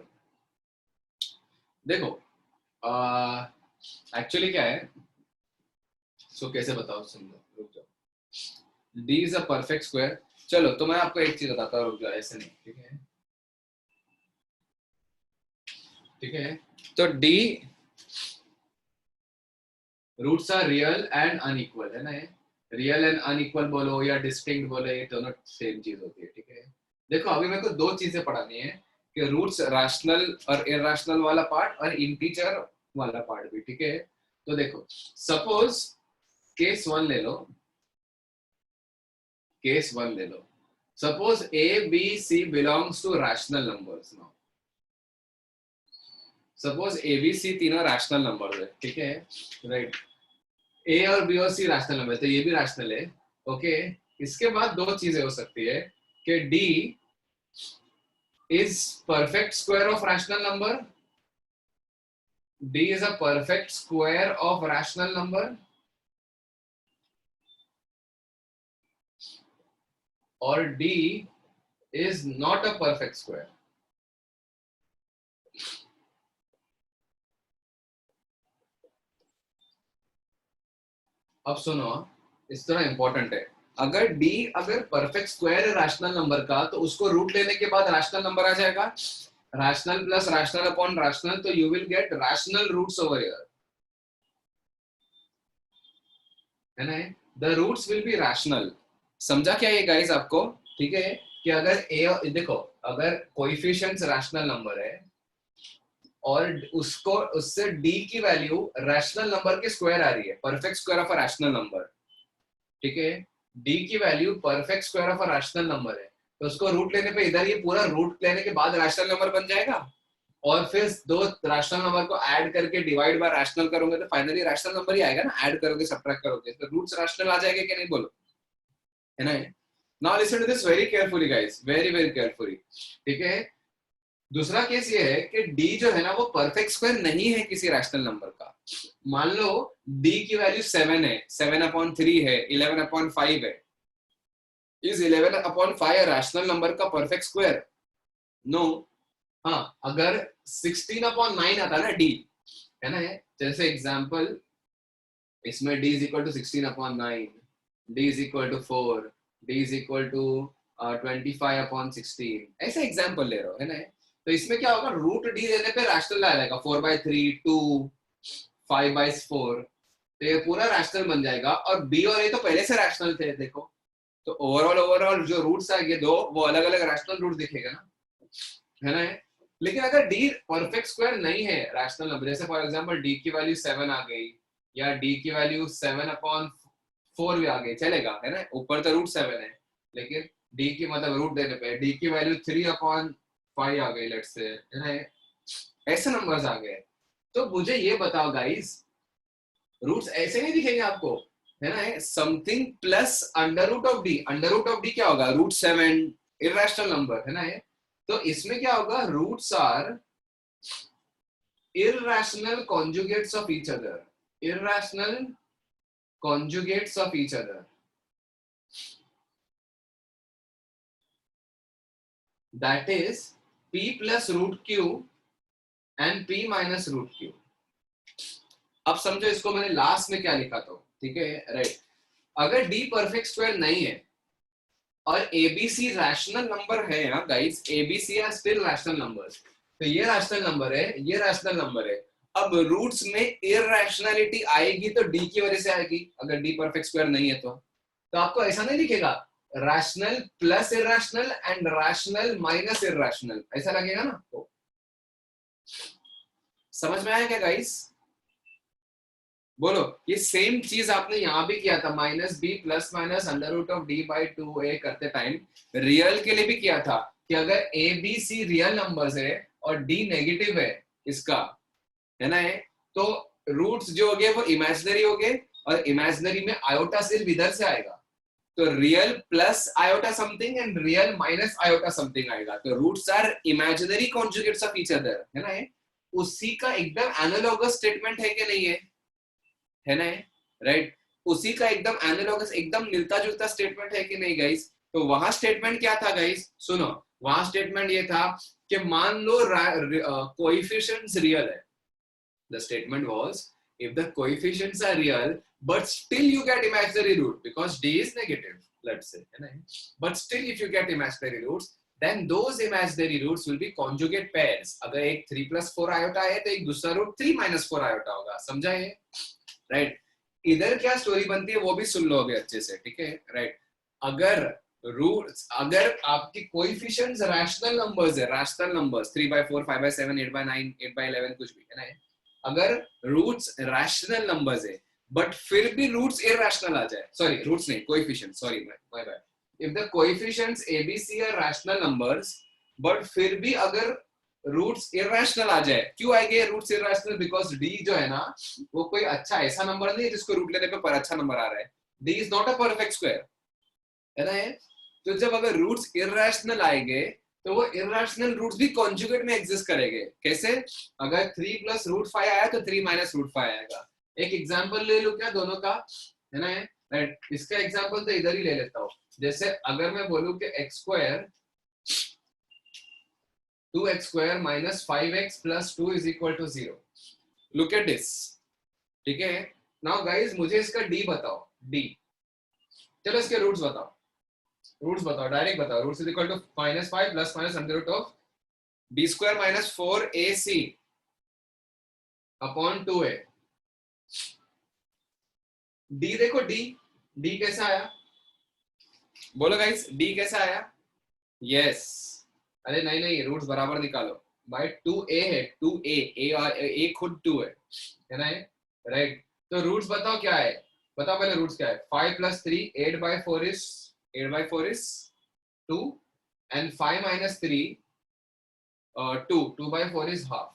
देखो एक्चुअली क्या है, सो कैसे बताओ, समझो, रुक जाओ। d is a perfect square, चलो तो मैं आपको एक चीज बताता हूँ, रुक जाओ, ऐसे नहीं, ठीक है, ठीक है। तो d roots are real and unequal, है ना। रियल एंड अनइक्वल बोलो या डिस्टिंक्ट बोलो, ये दोनों सेम चीज होती है, ठीक है। देखो अभी मेरे को दो चीजें पढ़ानी है कि रूट्स रैशनल और इरैशनल वाला पार्ट और इंटीजर वाला पार्ट भी, ठीक है। तो देखो सपोज केस 1 ले लो, केस 1 ले लो, Suppose A, B, C belongs to rational numbers now. Suppose A, B, C तीनों rational numbers है, ठीक है, right? A और B और C rational number है, तो ये भी rational है, okay? इसके बाद दो चीजें हो सकती है कि D is perfect square of rational number. D is a perfect square of rational number, or D is not a perfect square. अब सुनो, इस तरह इंपॉर्टेंट है, अगर D अगर परफेक्ट स्क्वायर है रैशनल नंबर का, तो उसको रूट लेने के बाद रैशनल नंबर आ जाएगा, rational plus rational upon rational, तो you will get rational roots over here, है ना? The roots will be rational. समझा क्या ये गाइस आपको? ठीक है, कि अगर ए, देखो अगर कोएफिशिएंट्स रैशनल नंबर है और उसको उससे डी की वैल्यू रैशनल नंबर के स्क्वायर आ रही है, perfect square of a rational number, ठीक है, डी की value perfect square of a rational number है, तो उसको रूट लेने पे इधर ये पूरा रूट लेने के बाद रैशनल नंबर बन जाएगा, और फिर दो रैशनल नंबर को ऐड करके डिवाइड बाय रैशनल करोगे तो फाइनली रैशनल नंबर ही आएगा ना, ऐड करोगे सब्ट्रैक्ट करोगे तो रूट्स रैशनल आ जाएगा कि नहीं, बोलो, है ना? Now listen to this very carefully guys, very very carefully, ठीक है? दूसरा केस ये है कि d जो है ना वो परफेक्ट स्क्वायर नहीं है किसी रैशनल नंबर का। मान लो d की वैल्यू 7 है, 7/3 है, 11/5 है, इज 11/5 रैशनल नंबर का परफेक्ट स्क्वायर? नो। हाँ, अगर 16/9 आता ना d, है ना, जैसे एग्जांपल इसमें d is equal to 16/9, d is equal to 4, d is equal to 25/16, ऐसे एग्जांपल ले रहा हूं, है ना? तो इसमें क्या होगा, रूट डी देने पे रैशनल आ जाएगा, 4/3, 2, 5/4, तो ये पूरा रैशनल बन जाएगा, और बी और ए तो पहले से रैशनल थे, देखो, तो ओवरऑल जो रूट्स आएंगे दो, वो अलग अलग रैशनल रूट दिखेगा ना, है ना? लेकिन अगर डी परफेक्ट स्क्वायर नहीं है रैशनल नंबर, जैसे फॉर एग्जांपल डी की वैल्यू 7 आ गई, या डी की वैल्यू 7/4 भी आ गई, चलेगा, है ना? ऊपर तो रूट 7 है, लेकिन डी की मतलब रूट देने पे डी की वैल्यू 3/5 आ गई, लेट्स से, है ना, ऐसे नंबर्स आ गए, तो मुझे ये बताओ गाइस, रूट्स ऐसे नहीं दिखेंगे आपको, है ना? Something plus under root of d, under root of d क्या होगा, रूट 7, इररेशनल नंबर, है ना? तो इसमें क्या होगा, roots are irrational conjugates of each other, irrational conjugates of each other, that is p plus root q and p minus root q। अब समझो इसको मैंने लास्ट में क्या लिखा था, ठीक है, राइट? अगर d परफेक्ट स्क्वायर नहीं है और एबीसी रैशनल नंबर है, यहाँ guys ABC are still rational numbers, तो ये रैशनल नंबर है, ये रैशनल नंबर है, अब रूट्स में इररैशनैलिटी आएगी तो डी की वजह से आएगी, अगर डी परफेक्ट स्क्वायर नहीं है तो आपको ऐसा नहीं दिखेगा rational plus irrational and rational minus irrational, ऐसा लगेगा ना आपको? समझ में आया क्या गाइस? बोलो, ये सेम चीज आपने यहाँ भी किया था, -b plus minus under root of d/2a करते टाइम रियल के लिए भी किया था, कि अगर a b c real numbers है और d नेगेटिव है इसका, है ना, तो रूट्स जो हो गए वो इमेजिनरी हो गए, और इमेजिनरी में आयोटा सिर्फ इधर से आएगा, तो real plus iota something and real minus iota something आएगा, तो roots are imaginary conjugates of each other, है ना? उसी का एकदम एनालॉगस स्टेटमेंट है कि नहीं है ना, राइट? उसी का एकदम एनालॉगस, एकदम मिलता जुलता स्टेटमेंट है कि नहीं गाइस? तो वहां स्टेटमेंट क्या था गाइस, सुनो, वहां स्टेटमेंट ये था कि मान लो कोएफिशिएंट्स रियल है, the statement was if the coefficients are real but still you get imaginary root because d is negative, let's say, है ना, but still if you get imaginary roots then those imaginary roots will be conjugate pairs, अगर एक 3 + 4 iota है तो एक दूसरा root 3 - 4 iota होगा, समझा ये, राइट? इधर क्या स्टोरी बनती है वो भी सुन लो अभी अच्छे से, ठीक है, राइट? अगर रूट्स, अगर आपकी कोएफिशिएंट्स रैशनल नंबर्स है, रैशनल नंबर्स 3/4, 5/7, 8/9, 8/11 कुछ भी, है ना, अगर रूट्स रैशनल नंबर्स है बट फिर भी रूट्स इररेशनल आ जाए, सॉरी रूट्स नहीं coefficient, sorry my bad, if the coefficients ABC are rational numbers, but फिर भी अगर रूट्स इरैशनल आ जाए, क्यों आएंगे रूट्स इरैशनल? बिकॉज डी जो है ना, वो कोई अच्छा ऐसा नंबर नहीं है जिसको रूट लेने पे पर अच्छा नंबर आ रहा है. D is not a perfect square, है ना ये. तो जब अगर रूट्स इरैशनल आएंगे तो वो इरैशनल रूट्स भी कॉन्जुगेट में एग्जिस्ट करेंगे. कैसे? अगर 3 प्लस रूट 5 आया तो 3 माइनस रूट 5 आएगा. एक एग्जांपल ले लो क्या दोनों का, है ना. राइट, इसका एग्जांपल तो इधर ही ले लेता हूँ. जैसे अगर मैं बोलूं कि x square 2x square minus 5x plus 2 is equal to 0. Look at this. ठीक है. Now guys मुझे इसका d बताओ. d, चलो इसके रूट्स बताओ. रूट्स बताओ, डायरेक्ट बताओ. Roots is equal to minus 5 plus minus under root of b square minus 4ac upon 2a. d देखो, d कैसा आया? बोलो गाइस, d कैसा आया? यस. अरे नहीं, रूट्स बराबर निकालो भाई. 2a है, 2a, a खुद 2 है ना. राइट, तो रूट्स बताओ क्या है. बताओ पहले रूट्स क्या है. 5 plus 3 8/4 is 2 and 5 minus 3 2. 2/4 is half.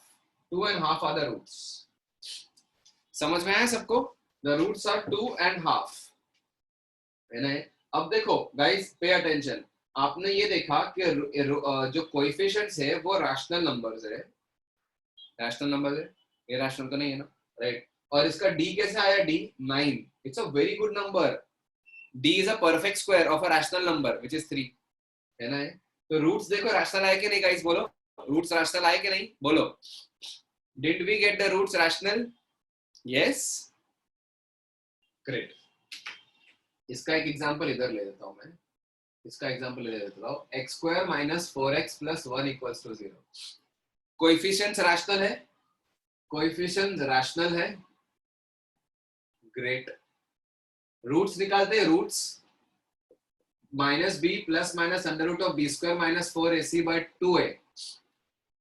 2 and half are the roots. समझ में आया सबको? The roots are 2 and half, है ना. अब देखो गाइस, पे अटेंशन. आपने ये देखा कि जो कोएफिशिएंट्स है वो रैशनल नंबर्स है. रैशनल नंबर है, ये रैशनल तो नहीं है ना. राइट, और इसका d कैसे आया? d 9. It's a very good number. d is a perfect square of a rational number which is 3, है ना. तो रूट्स देखो रैशनल आए कि नहीं गाइस, बोलो. रूट्स रैशनल आए कि नहीं, बोलो. Did we get the roots rational? Yes, great. इसका एक एग्जांपल इधर ले लेता हूं मैं. इसका एग्जांपल ले लेता हूं. x square minus 4x plus 1 equals to 0. Coefficients rational है, कोएफिशिएंट्स रैशनल है. ग्रेट. रूट्स निकालते हैं. Roots minus b plus minus under root of b square minus 4ac by 2a.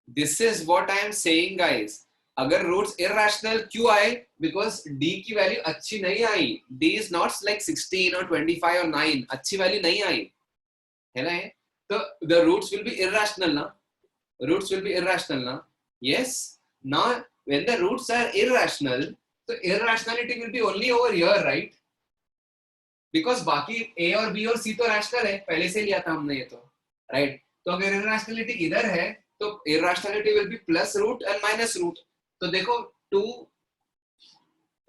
This is what I am saying guys. अगर रूट्स इरैशनल क्यों आए? Because d की वैल्यू अच्छी नहीं आई. d इज नॉट लाइक 16 और 25 और 9. अच्छी वैल्यू नहीं आई, है ना. तो the roots will be irrational ना. Roots will be irrational ना. Yes. Now when the roots are irrational, so irrationality will be only over here, right? Because बाकी a और b और c तो rational है, पहले से लिया था हमने ये तो, right? तो अगर irrationality इधर है तो irrationality will be plus root and minus root. तो देखो 2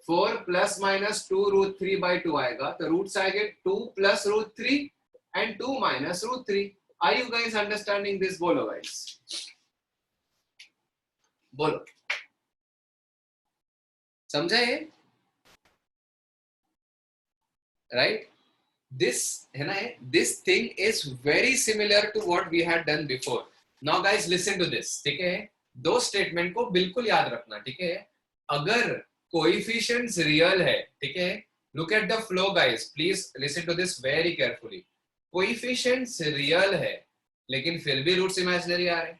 4 plus minus 2 root 3 by 2 आएगा. तो रूट्स आएंगे 2 plus root 3 and 2 minus root 3. Are you guys understanding this? बोलो guys, बोलो. समझा ये? राइट. दिस है ना, this thing is very similar to what we had done before. Now guys listen to this. ठीक है, दो स्टेटमेंट को बिल्कुल याद रखना. ठीक है, अगर कोएफिशिएंट्स रियल है, ठीक है, look at the flow guys, please listen to this very carefully. Coefficients real है लेकिन फिर भी रूट्स इमेजिनरी आ रहे हैं.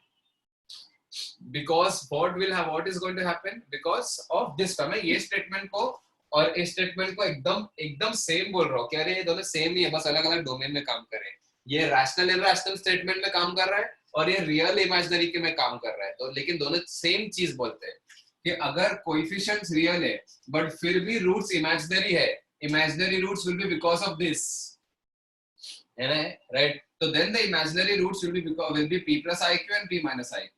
because what is going to happen because of this. मैं ये स्टेटमेंट को और इस स्टेटमेंट को एकदम एकदम सेम बोल रहा हूँ. क्या ये दोनों सेम ही है, बस अलग अलग डोमेन में काम कर रहे हैं. ये रैशनल इरैशनल स्टेटमेंट में काम कर रहा है और ये रियल इमेजिनरी के में काम कर रहा है. तो लेकिन दोनों सेम चीज बोलते हैं कि अगर कोएफिशिएंट्स रियल है बट फिर भी रूट्स इमेजिनरी है, imaginary roots will be because of this, है ना. राइट, तो then the imaginary roots will be p plus iq and p minus iq.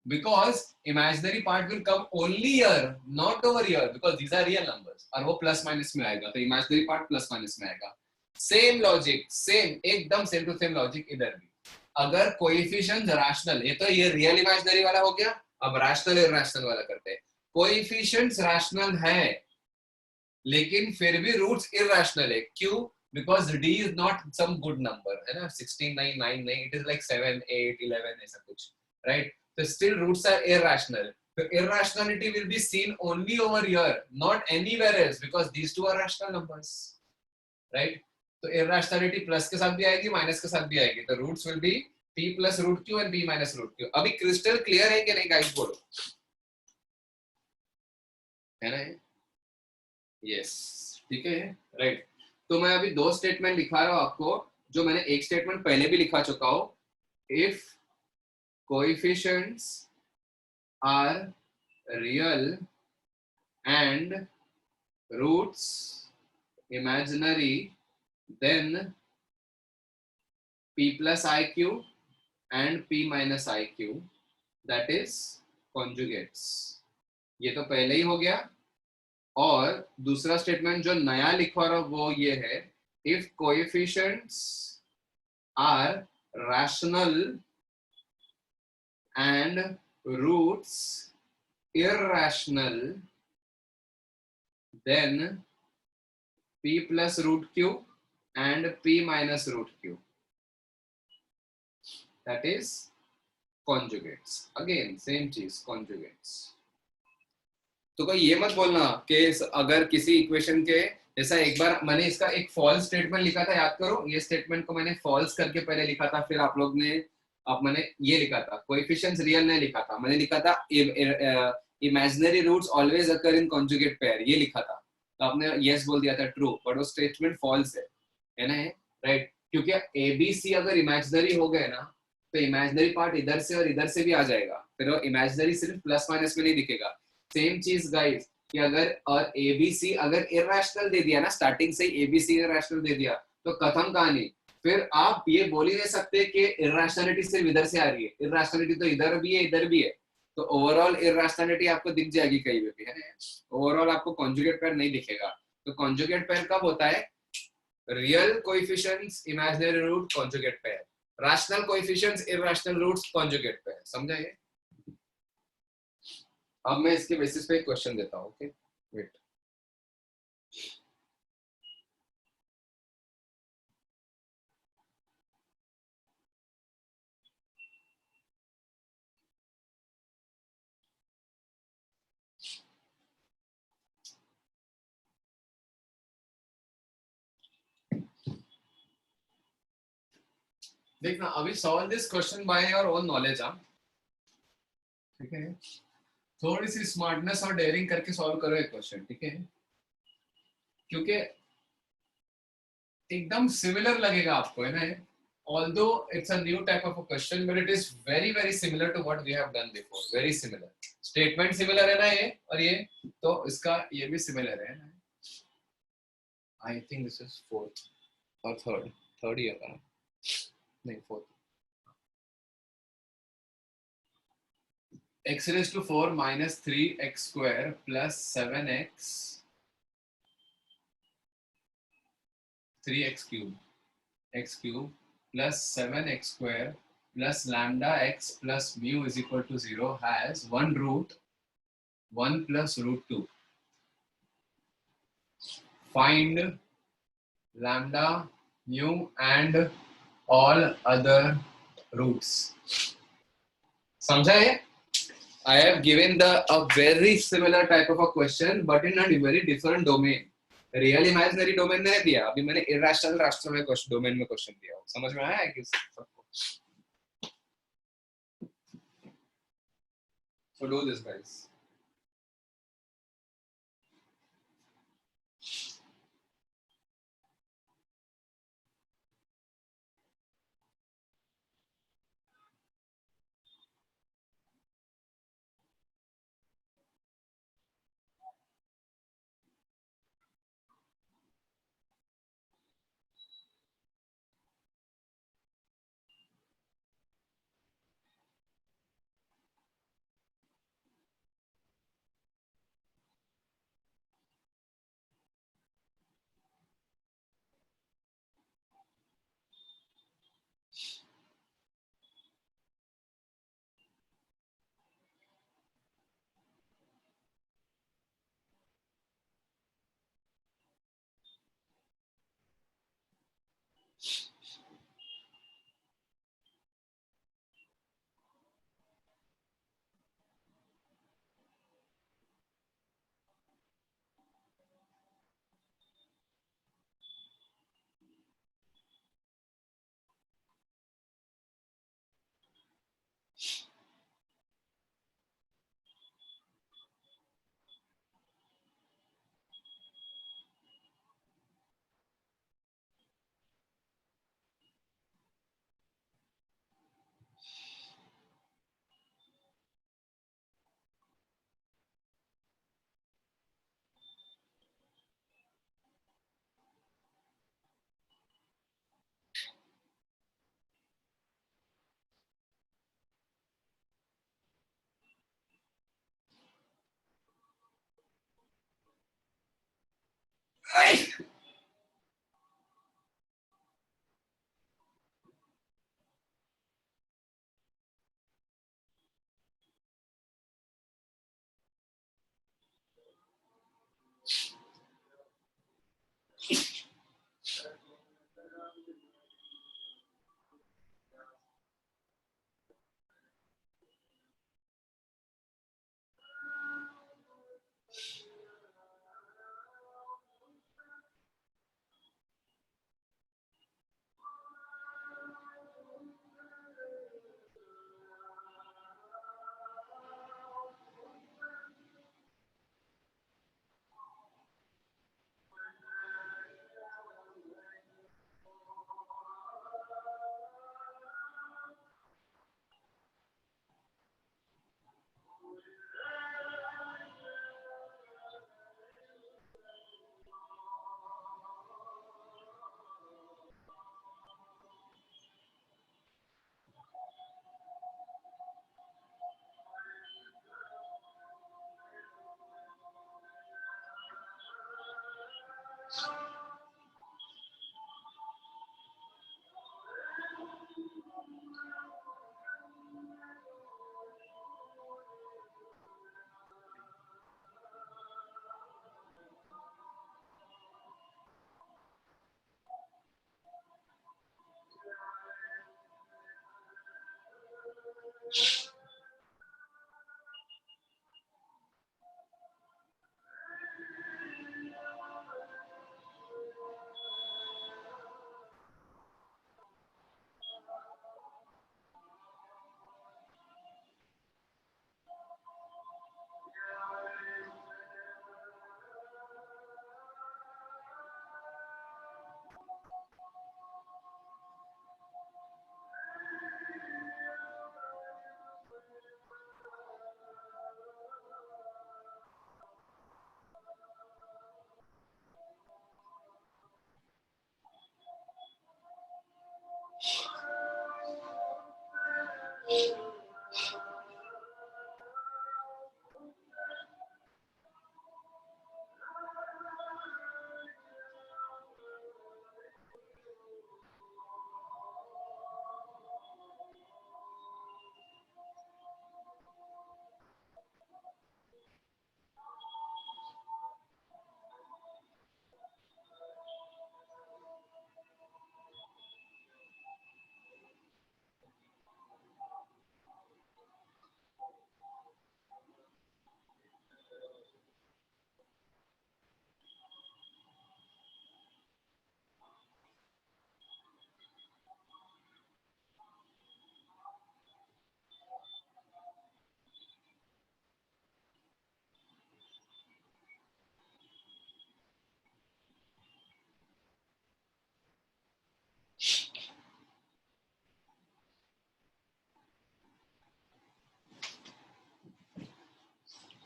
Because imaginary part will come only here, not over here, because these are real numbers. और वो plus minus में आएगा तो imaginary part plus minus में आएगा. Same logic, same एकदम same to same logic इधर भी. अगर कोएफिशिएंट्स रैशनल, ये तो ये रियल इमेजिनरी वाला हो गया. अब रैशनल इरैशनल वाला करते हैं. कोएफिशिएंट्स रैशनल है लेकिन फिर भी रूट्स इरैशनल है. क्यों? Because d is not some good number, है ना. 16 9 9 9, it is like 7 8 11 ऐसा कुछ, right? So still roots are irrational. So irrationality will be seen only over here, not anywhere else, because these two are rational numbers, right? So irrationality plus के साथ भी आएगी, minus के साथ भी आएगी. तो roots will be p plus root q and p minus root q. अभी crystal clear है कि नहीं guys, बोलो, है ना. yes, ठीक है, right. तो मैं अभी दो स्टेटमेंट लिखा रहा हूँ आपको. जो मैंने एक स्टेटमेंट पहले भी लिखा चुका हूं, if coefficients are real and roots imaginary, then p plus iq and p minus iq, that is conjugates. ये तो पहले ही हो गया। और दूसरा स्टेटमेंट जो नया लिखवा रहा हूं वो ये है, if coefficients are rational and roots irrational, then p plus root q and p minus root q, that is conjugates. Again same चीज, conjugates. तो कोई ये मत बोलना कि अगर किसी इक्वेशन के जैसा, एक बार मैंने इसका एक फॉल्स स्टेटमेंट लिखा था, याद करो, ये स्टेटमेंट को मैंने फॉल्स करके पहले लिखा था, फिर आप लोग ने, अब मैंने ये लिखा था कोएफिशिएंट्स रियल नहीं लिखा था, मैंने लिखा था इमेजिनरी रूट्स ऑलवेज अकर इन कॉन्जुगेट पेयर, ये लिखा था। तो आपने यस बोल दिया था, ट्रू, बट वो स्टेटमेंट फॉल्स है ना, राइट? क्योंकि एबीसी अगर इमेजिनरी हो गए ना, तो इमेजिनरी पार्ट इधर से और इधर से भी आ जाएगा, फिर वो इमेजिनरी सिर्फ प्लस माइनस में नहीं दिखेगा। सेम चीज गाइस, कि अगर और एबीसी अगर इररेशनल दे दिया ना, स्टार्टिंग से ही एबीसी इररेशनल दे दिया, तो खत्म कहानी। फिर आप ये बोल ही नहीं सकते कि इररेशनलिटी सिर्फ इधर से आ रही है, इररेशनलिटी तो इधर भी है इधर भी है, तो ओवरऑल इररेशनलिटी आपको दिख जाएगी कहीं भी, है ना? ओवरऑल आपको कॉन्जुगेट पेयर नहीं दिखेगा। तो कॉन्जुगेट पेयर कब होता है? Real coefficients imaginary root conjugate pair, rational coefficients irrational roots conjugate pair. समझा ये? अब मैं इसके बेसिस पे एक क्वेश्चन देता हूँ। Okay, wait. देखना, अभी solve this question by your own knowledge. हाँ, ठीक है, थोड़ी सी स्मार्टनेस और डेयरिंग करके सॉल्व करो एक क्वेश्चन, ठीक है? क्योंकि एकदम सिमिलर लगेगा आपको, है ना? although it's a new type of a question, but it is very very similar to what we have done before, very similar statement, similar है ना ये, और ये तो इसका ये भी similar है ना। I think this is fourth or third year का, नहीं fourth। x raised to 4 minus 3x square plus 7x 3x cube x cube plus 7x square plus lambda x plus mu is equal to 0 has one root 1 plus root 2. Find lambda, mu and all other roots. समझा है? I have given a very similar type of a question, but in a very different domain. Real imaginary domain में दिया, अभी मैंने irrational raster में domain में question दिया। समझ में आया है कि सबको? So do this guys.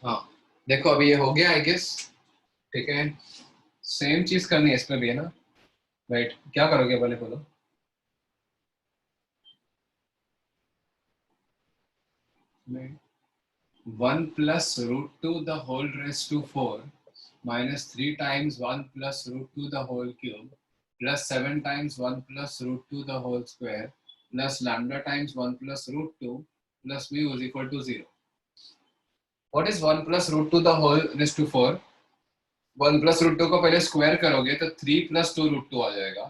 हाँ देखो अभी ये हो गया आई गेस, ठीक है। सेम चीज करनी है इसमें भी, है ना? राइट, क्या करोगे पहले बोलो। 1 + √2 the whole raised to 4 minus 3 times 1 + √2 the whole cube plus 7 times 1 + √2 the whole square plus lambda times 1 + √2 plus mu is equal to 0. What is 1 + √2 the whole raised to 4? 1 + √2 को पहले स्क्वायर करोगे तो 3 + 2 √2 आ जाएगा,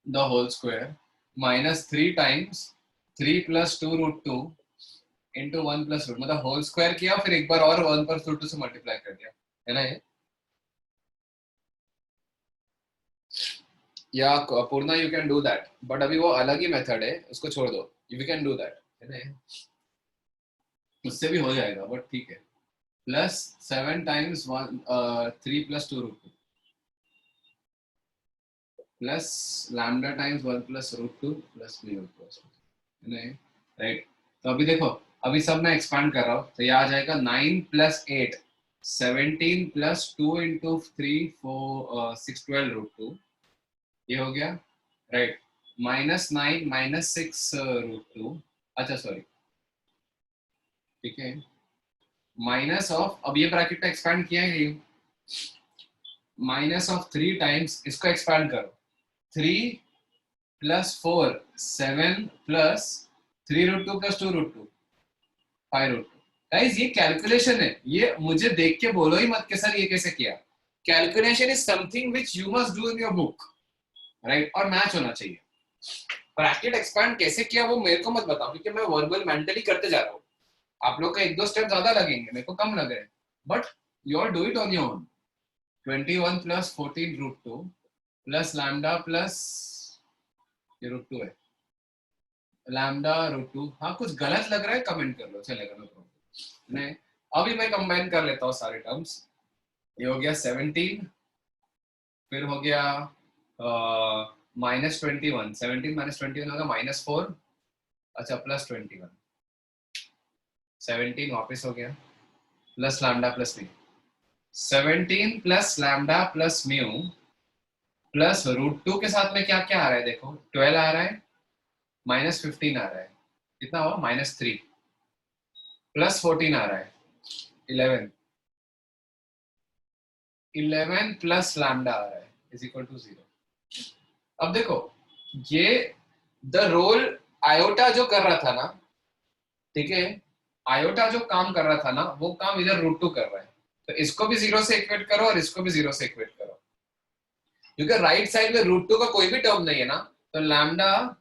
the whole square minus 3 times 3 + 2 √2 into 1 + √, मतलब whole square किया फिर एक बार और 1 + √2 से मल्टीप्लाई कर दिया, है ना ये? या Purna you can do that, but अभी वो अलग ही मेथड है, उसको छोड़ दो, यू कैन डू दैट, है ना? उससे भी हो जाएगा बट ठीक है। Plus 7 times 3 + 2 √2 plus lambda times 1 + √2 plus mu plus, है ना? राइट, तो अभी देखो, अभी सब मैं एक्सपांड कर रहा हूँ तो ये आ जाएगा 9 + 8 17 + 2 × 3 4 6 12 √2, ये हो गया, राइट। -9 - 6 √2, अच्छा सॉरी, ठीक है, माइनस ऑफ, अब ये ब्रैकेट का एक्सपैंड किया है माइनस ऑफ 3 टाइम्स, इसको एक्सपैंड करो, 3 प्लस 4 7 प्लस 3√2 प्लस 2√2 5√2। गाइस ये कैलकुलेशन है, ये मुझे देख के बोलो ही मत कि सर ये कैसे किया। Calculation is something which you must do in your book, right, और मैच होना चाहिए। ब्रैकेट एक्सपैंड कैसे किया वो मेरे को मत बताओ, क्योंकि मैं वर्बल मेंटली करते जा रहा हूँ। आप लोग का 1-2 स्टेप ज्यादा लगेंगे, मेरे को कम लग रहे हैं, but you all do it on your own. 21 plus 14√2 plus lambda plus ये √2 है, लैम्डा √2। हाँ कुछ गलत लग रहा है कमेंट कर लो, चलेगा, नो प्रॉब्लम। नहीं अभी मैं कंबाइन कर लेता हूँ सारे टर्म्स। ये हो गया 17, फिर हो गया -21, 17 -21 होगा -4, अच्छा प्लस 21, 17 वापस हो गया plus lambda plus mu, 17 plus lambda plus mu plus √2 के साथ में क्या क्या आ रहा है देखो, 12 आ रहा है, -15 आ रहा है, कितना हुआ -3, प्लस 14 आ रहा है 11, 11 प्लस लैम्डा आ रहा है इज इक्वल टू 0। अब देखो ये द रोल आयोटा जो कर रहा था ना, ठीक है, आयोटा जो काम कर रहा था ना वो काम इधर √2 कर रहा है, तो इसको भी 0 से इक्वेट करो और इसको भी 0 से इक्वेट करो, क्योंकि राइट साइड में √2 का कोई भी टर्म नहीं है ना, तो लैम्डा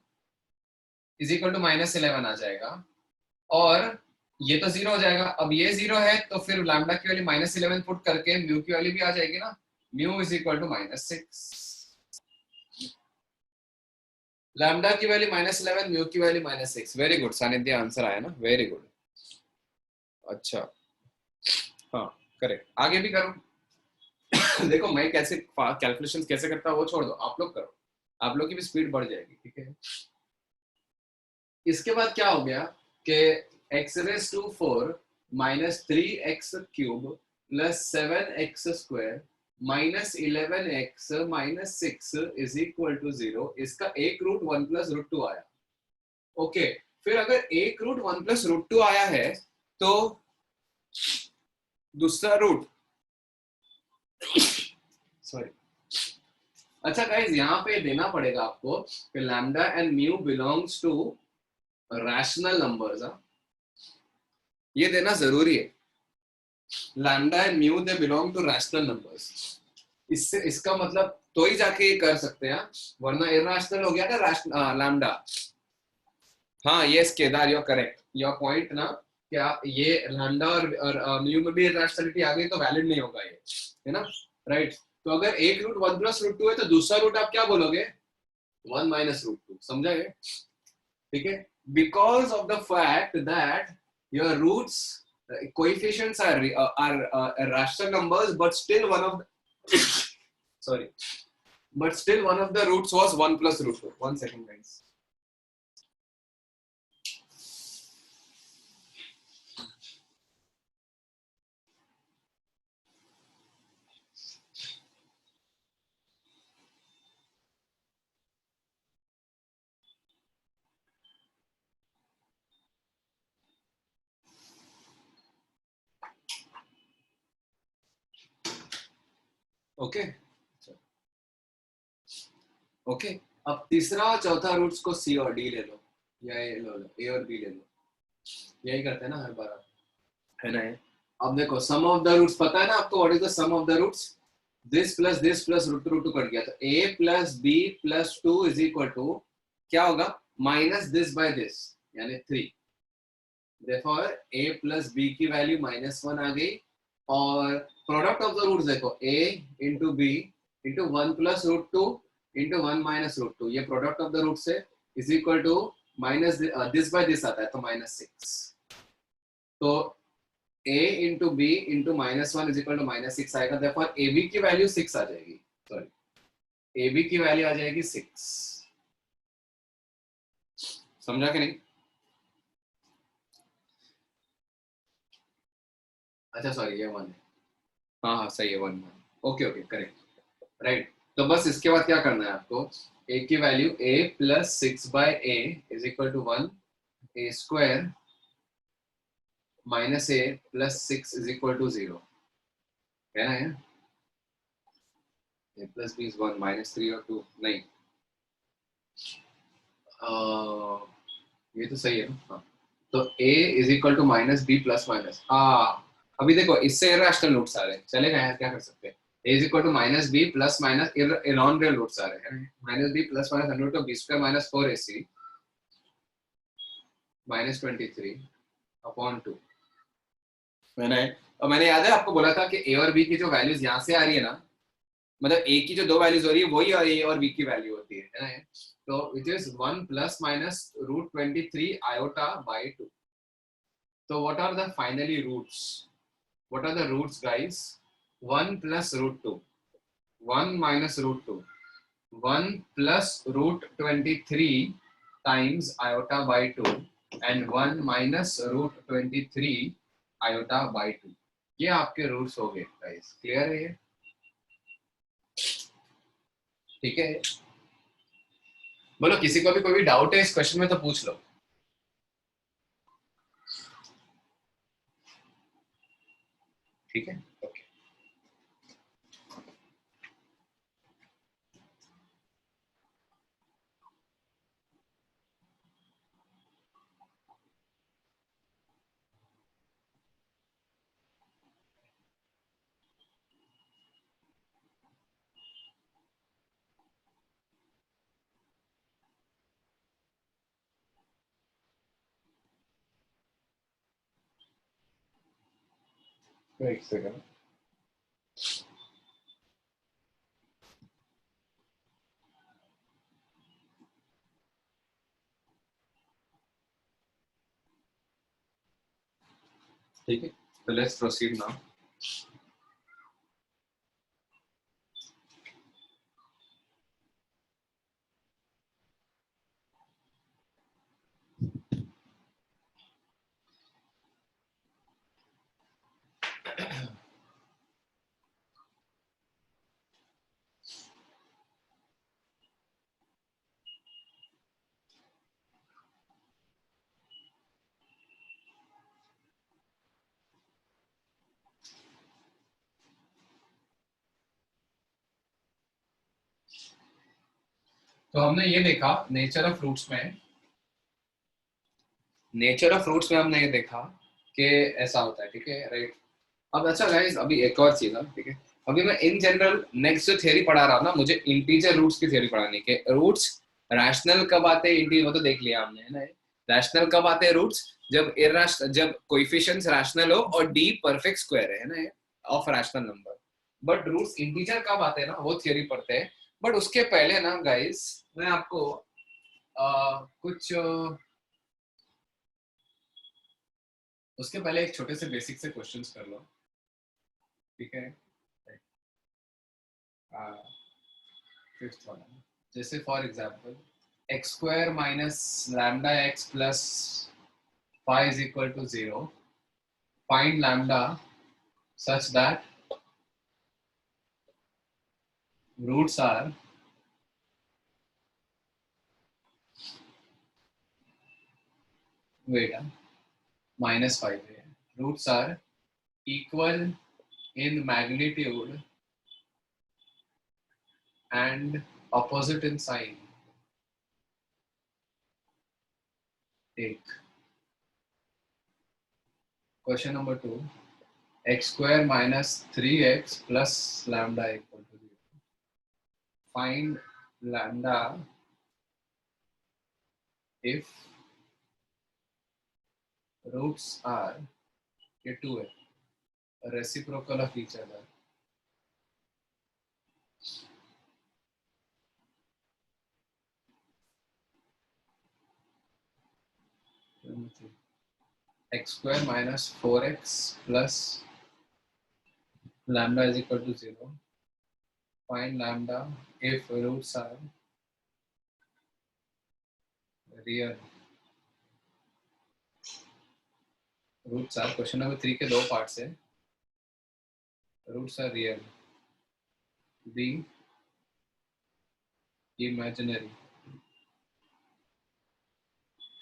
इज इक्वल टू -11 आ जाएगा, और ये तो 0 हो जाएगा। अब ये 0 है तो फिर लैम्डा की वैल्यू -11 पुट करके म्यू की वैल्यू भी आ जाएगी ना, mu is equal to -6, lambda की वैल्यू -11, म्यू की value -6। Very good Sanidhya, answer आया ना, वेरी गुड। अच्छा हाँ करेक्ट, आगे भी करो। देखो मैं कैसे कैलकुलेशंस कैसे करता हूँ वो छोड़ दो, आप लोग करो, आप लोग की भी स्पीड बढ़ जाएगी, ठीक है। इसके बाद क्या हो गया कि x⁴ minus 3x³ plus 7x² minus 11x minus 6 is equal to 0। इसका एक रूट 1 प्लस √2 आया। ओके फिर अगर एक रूट 1 प्लस √2 आया है तो दूसरा रूट सॉरी, अच्छा गाइस यहाँ पे देना पड़ेगा आपको कि lambda and mu belongs to rational numbers. ये देना जरूरी है, lambda and mu they belong to rational numbers. इससे इसका मतलब तो ही जाके ये कर सकते हैं, वरना इरैशनल हो गया ना लैम्डा। हाँ yes Kedar, you are correct, your point ना, क्या ये लैम्डा और म्यू में भी इरैशनलिटी आ गई तो वैलिड नहीं होगा ये, है ना, राइट। तो अगर एक रूट 1 प्लस √2 है तो दूसरा रूट आप क्या बोलोगे, 1 माइनस √2, समझा गए, ठीक है। Because of the fact that your roots coefficients are rational numbers, but still one of the sorry, but still one of the roots was 1 plus √2. 1 second guys. Okay okay, अब तीसरा और चौथा रूट्स को सी और डी ले लो, या ए लो, ए और B ले लो, यही करते हैं ना हर बार, है ना। अब देखो सम ऑफ द रूट्स पता है ना आपको, what is the sum of the roots, this plus √2 cut गया, तो a plus b plus 2 is equal to क्या होगा, माइनस दिस बाय दिस यानी 3। therefore a प्लस b की वैल्यू -1 आ गई, और प्रोडक्ट ऑफ द रूट्स देखो a into b into 1 plus √2 into 1 minus √2, ये प्रोडक्ट ऑफ द रूट्स है, is equal to minus this by this आता है तो -6। तो a into b into -1 is equal to -6 आएगा, therefore ab की value 6 आ जाएगी, सॉरी ab की वैल्यू आ जाएगी 6। समझा कि नहीं, अच्छा सॉरी ये 1 है, हाँ हाँ सही है 1, ओके ओके करेक्ट, राइट। तो बस इसके बाद क्या करना है आपको, a की value a plus 6 by a is equal to 1, a² minus a plus 6 is equal to 0, है ना। a plus b is 1 minus 3 और 2 नहीं ये तो सही है ना हाँ तो a is equal to minus b plus minus हाँ अभी देखो इससे इररेशनल रूट्स आ रहे हैं चलेगा यार क्या कर सकते हैं a is equal to minus b plus minus non real roots आ रहे हैं minus b plus minus under root of b square minus 4ac minus 23 upon 2 मैंने और मैंने याद है आपको बोला था कि a और b की जो वैल्यूज यहाँ से आ रही है ना मतलब a की जो दो वैल्यूज हो रही है वही और a और b की वैल्यू होती है ना तो it is 1 plus minus root 23 iota by 2 so what are the finally roots what are the roots guys 1 plus root 2 1 minus root 2 1 plus root 23 times iota by 2 and 1 minus root 23 iota by 2 ये आपके roots हो गए guys clear है ये ठीक है बोलो किसी को भी कोई भी डाउट है इस क्वेश्चन में तो पूछ लो ठीक है ओके एक सेकंड ठीक है तो लेट्स प्रोसीड नाउ तो हमने ये देखा नेचर ऑफ फ्रूट्स में हमने ये देखा कि ऐसा होता है ठीक है राइट अब अच्छा गाइस अभी एक और चीज है ठीक है अभी मैं इन जनरल नेक्स्ट जो थ्योरी पढ़ा रहा हूँ ना मुझे इंटीजर रूट्स की थ्योरी पढ़ानी है कि रूट्स रैशनल कब आते हैं इंटीजर वो तो देख लिया हमने है ना रैशनल कब आते हैं रूट्स जब कोएफिशिएंट्स रैशनल हो और डी परफेक्ट स्क्वायर है ना of rational number but roots integer कब आते हैं ना वो थ्योरी पढ़ते हैं बट उसके पहले ना गाइस मैं आपको कुछ उसके पहले एक छोटे से बेसिक से क्वेश्चंस कर लो ठीक है फिफ्थ वाला जैसे for example x square minus lambda x plus five is equal to 0 find lambda such that roots are wait minus 5 है roots are equal in magnitude and opposite in sign एक question number 2 x square minus 3x plus lambda equal to 0 find lambda if roots are ये 2 है reciprocal of each other x square minus 4x plus lambda is equal to 0 find lambda if roots are real roots are question number 3 के दो parts है roots are real b imaginary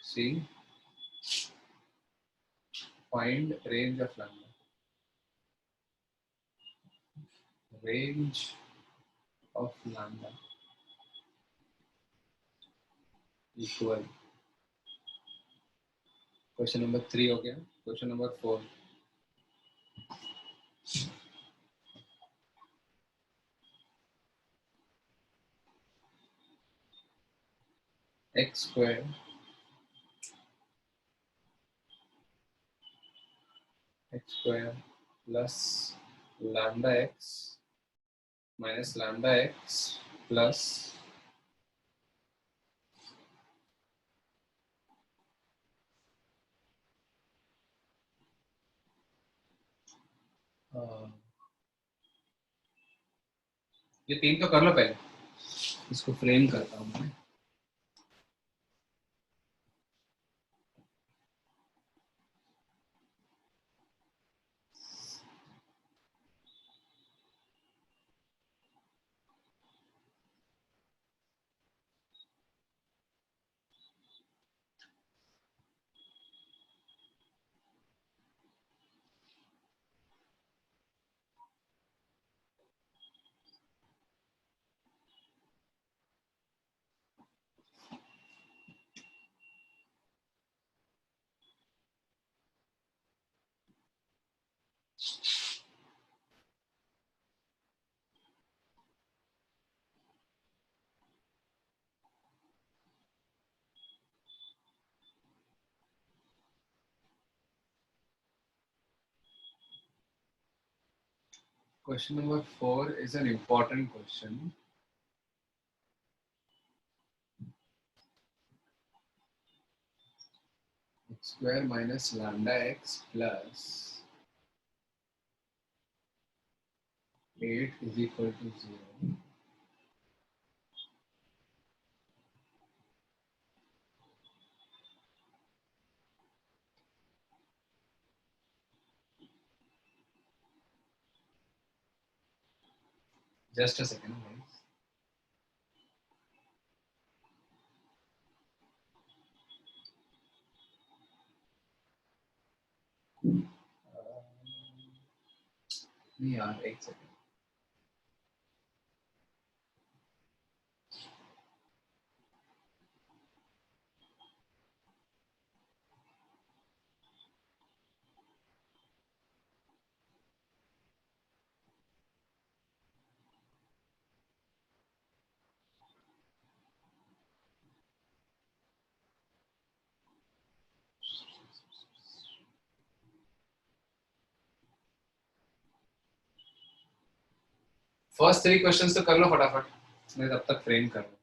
c find range of lambda range lambda equal, question number 3 हो गया। Question number 4, x square plus lambda x minus lambda x plus ये 3 तो कर लो पहले, इसको फ्रेम करता हूँ मैं। Question number 4 is an important question. X square minus lambda x plus 8 is equal to 0. Just a second, guys. नहीं यार, एक सेकंड। फर्स्ट 3 क्वेश्चंस तो कर लो फटाफट, मैं तब तक फ्रेम कर लूँ।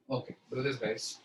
Okay, do this, guys.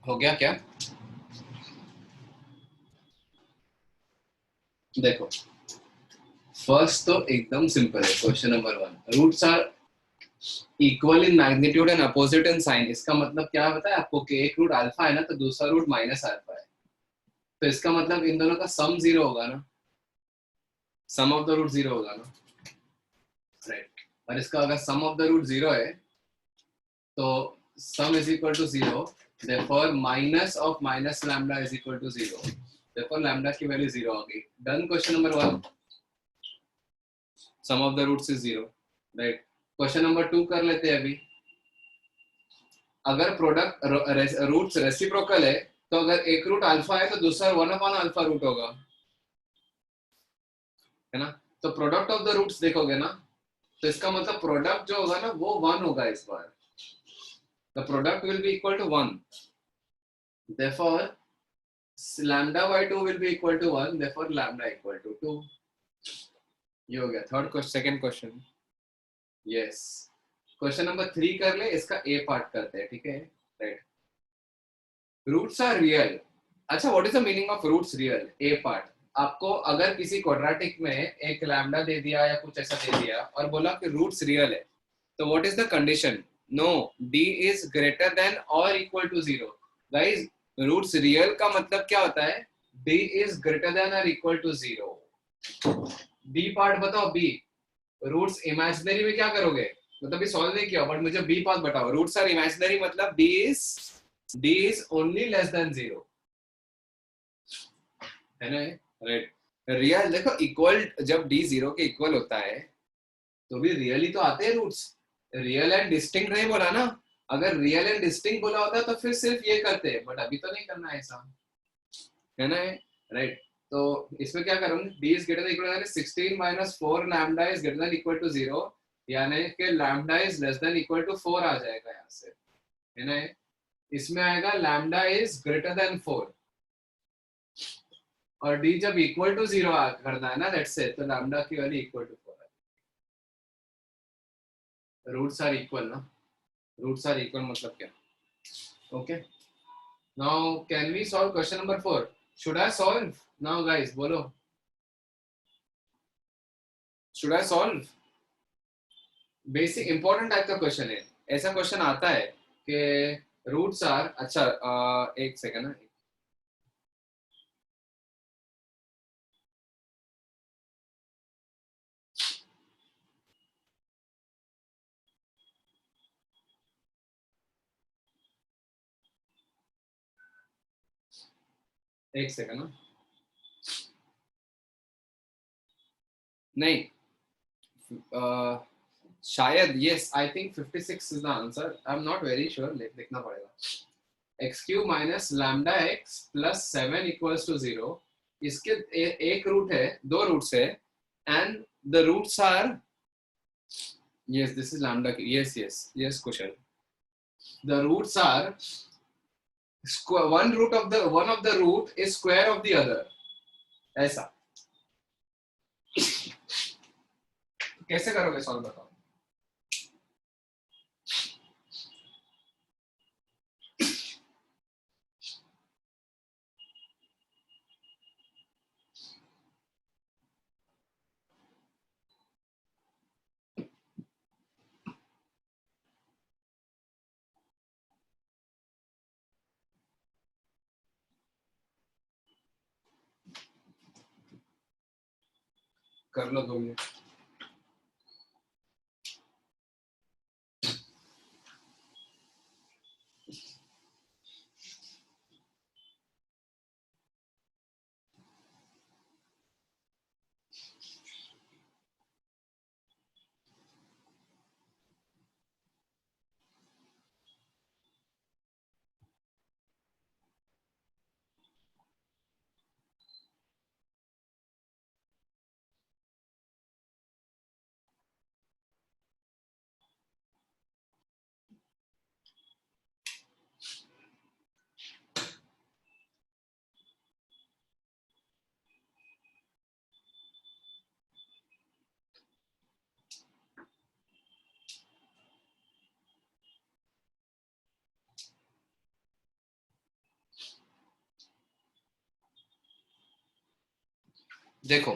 हो गया क्या? देखो, फर्स्ट तो एकदम सिंपल है, question number 1, roots are equal in magnitude and opposite in sign. इसका मतलब क्या है बताया आपको कि एक रूट अल्फा है ना, तो दूसरा रूट माइनस अल्फा है, तो इसका मतलब इन दोनों का सम जीरो होगा ना, sum of the root zero होगा ना, राइट। और इसका अगर sum of the root zero है तो sum is equal to zero, therefore minus of minus lambda is equal to zero. therefore lambda की वैल्यू 0 आ गई. Done. Question number 1, sum of the roots is 0. Right. Question number 2 कर लेते हैं अभी. अगर प्रोडक्ट रूट्स रेसिप्रोकल है तो अगर एक रूट अल्फा है तो दूसरा 1/अल्फा रूट होगा, है ना. तो प्रोडक्ट ऑफ द रूट्स देखोगे ना, तो इसका मतलब प्रोडक्ट जो होगा ना वो 1 होगा इस बार. The product will be equal to 1. therefore lambda by 2 will be equal to 1, therefore lambda equal to 2. ये हो गया third question. Second question. Yes. Question number 3 कर ले, इसका ए पार्ट करते हैं. ठीक है. राइट. Roots are real. अच्छा, what is the meaning of roots real? A part. आपको अगर किसी क्वाड्रेटिक में एक लैम्डा दे दिया या कुछ ऐसा दे दिया और बोला कि रूट्स रियल है, तो what is the condition? No, d is greater than और equal to 0. Guys, roots real का मतलब क्या होता है? d इज ग्रेटर देन और इक्वल टू 0. बी पार्ट बताओ. बी रूट्स इमेजिनरी में क्या करोगे? मतलब भी सॉल्व नहीं किया, बट मुझे बी पार्ट बताओ. रूट्स आर इमेजिनरी मतलब d is only less than 0, है ना. राइट. रियल देखो, इक्वल जब d 0 के इक्वल होता है तो भी रियली तो आते हैं रूट्स. रियल एंड डिस्टिंक्ट नहीं बोला ना. अगर रियल एंड डिस्टिंक्ट बोला होता तो फिर सिर्फ ये करते हैं, बट अभी तो नहीं करना है ऐसा, है ना. राइट. तो इसमें क्या करूंगा? d is greater than equal to 16 minus 4 lambda is greater than equal to 0, यानी कि lambda is less than equal to 4 आ जाएगा यहाँ से, है ना. इसमें आएगा lambda is greater than 4 और d जब इक्वल टू 0 करना है ना, लेट्स से, तो lambda की वैल्यू इक्वल टू 4 है. रूट्स आर इक्वल ना. रूट्स आर इक्वल मतलब क्या? Okay. Now can we solve question number 4? Should I solve now guys? बोलो, should I solve? Basic important type का क्वेश्चन है. ऐसा क्वेश्चन आता है कि रूट्स आर. अच्छा, एक सेकंड ना. एक सेकंड ना. नहीं, शायद yes, I think 56 is the answer. I am not very sure, लिखना पड़ेगा. X cube minus lambda x plus 7 equals to 0. इसके एक रूट है, दो रूट्स है, and the roots are. yes, this is lambda. yes question. The roots are square. One of the root is square of the other. ऐसा कैसे करोगे solve बताओ. कर लो 2 मिनट. देखो,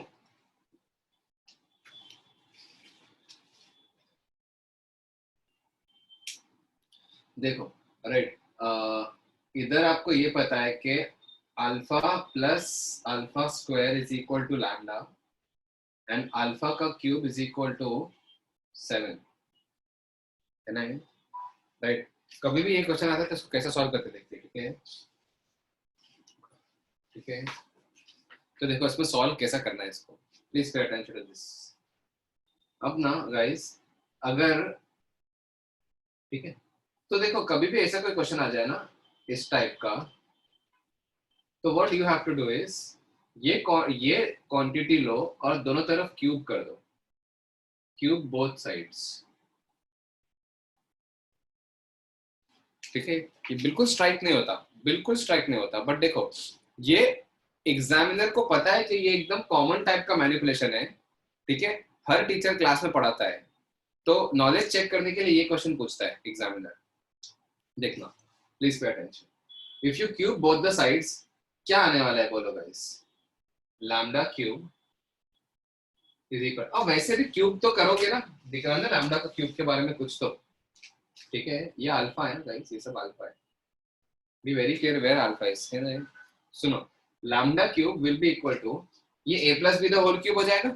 देखो. राइट. इधर आपको ये पता है कि alpha plus alpha square is equal to lambda and alpha का क्यूब इज इक्वल टू 7, है ना. राइट. कभी भी ये क्वेश्चन आता है तो इसको कैसे सॉल्व करते देखते हैं. ठीक है. ठीक है. तो देखो इसमें सॉल्व कैसा करना है इसको, please pay attention to this. अब ना गाइस, अगर ठीक है, तो देखो कभी भी ऐसा कोई क्वेश्चन आ जाए ना इस टाइप का, तो what you have to do is ये क्वांटिटी लो और दोनों तरफ क्यूब कर दो, क्यूब बोथ साइड्स। ठीक है, ये बिल्कुल स्ट्राइक नहीं होता, बिल्कुल स्ट्राइक नहीं होता, बट देखो ये एग्जामिनर को पता है कि ये एकदम कॉमन टाइप का मैनिपुलेशन है। ठीक है, हर टीचर क्लास में पढ़ाता है, तो नॉलेज चेक करने के लिए ये क्वेश्चन पूछता है एग्जामिनर। देखना, please pay attention. If u cube both the sides, क्या आने वाला है बोलो guys? Lambda cube is equal, और वैसे भी क्यूब तो करोगे ना, दिख रहा है ना लैम्डा का क्यूब के बारे में कुछ तो। ठीक है, ये अल्फा है ना गाइस, ये सब अल्फा है, be very clear where alpha is, है ना? सुनो, lambda cube will be equal to, ये a plus b the whole cube हो जाएगा।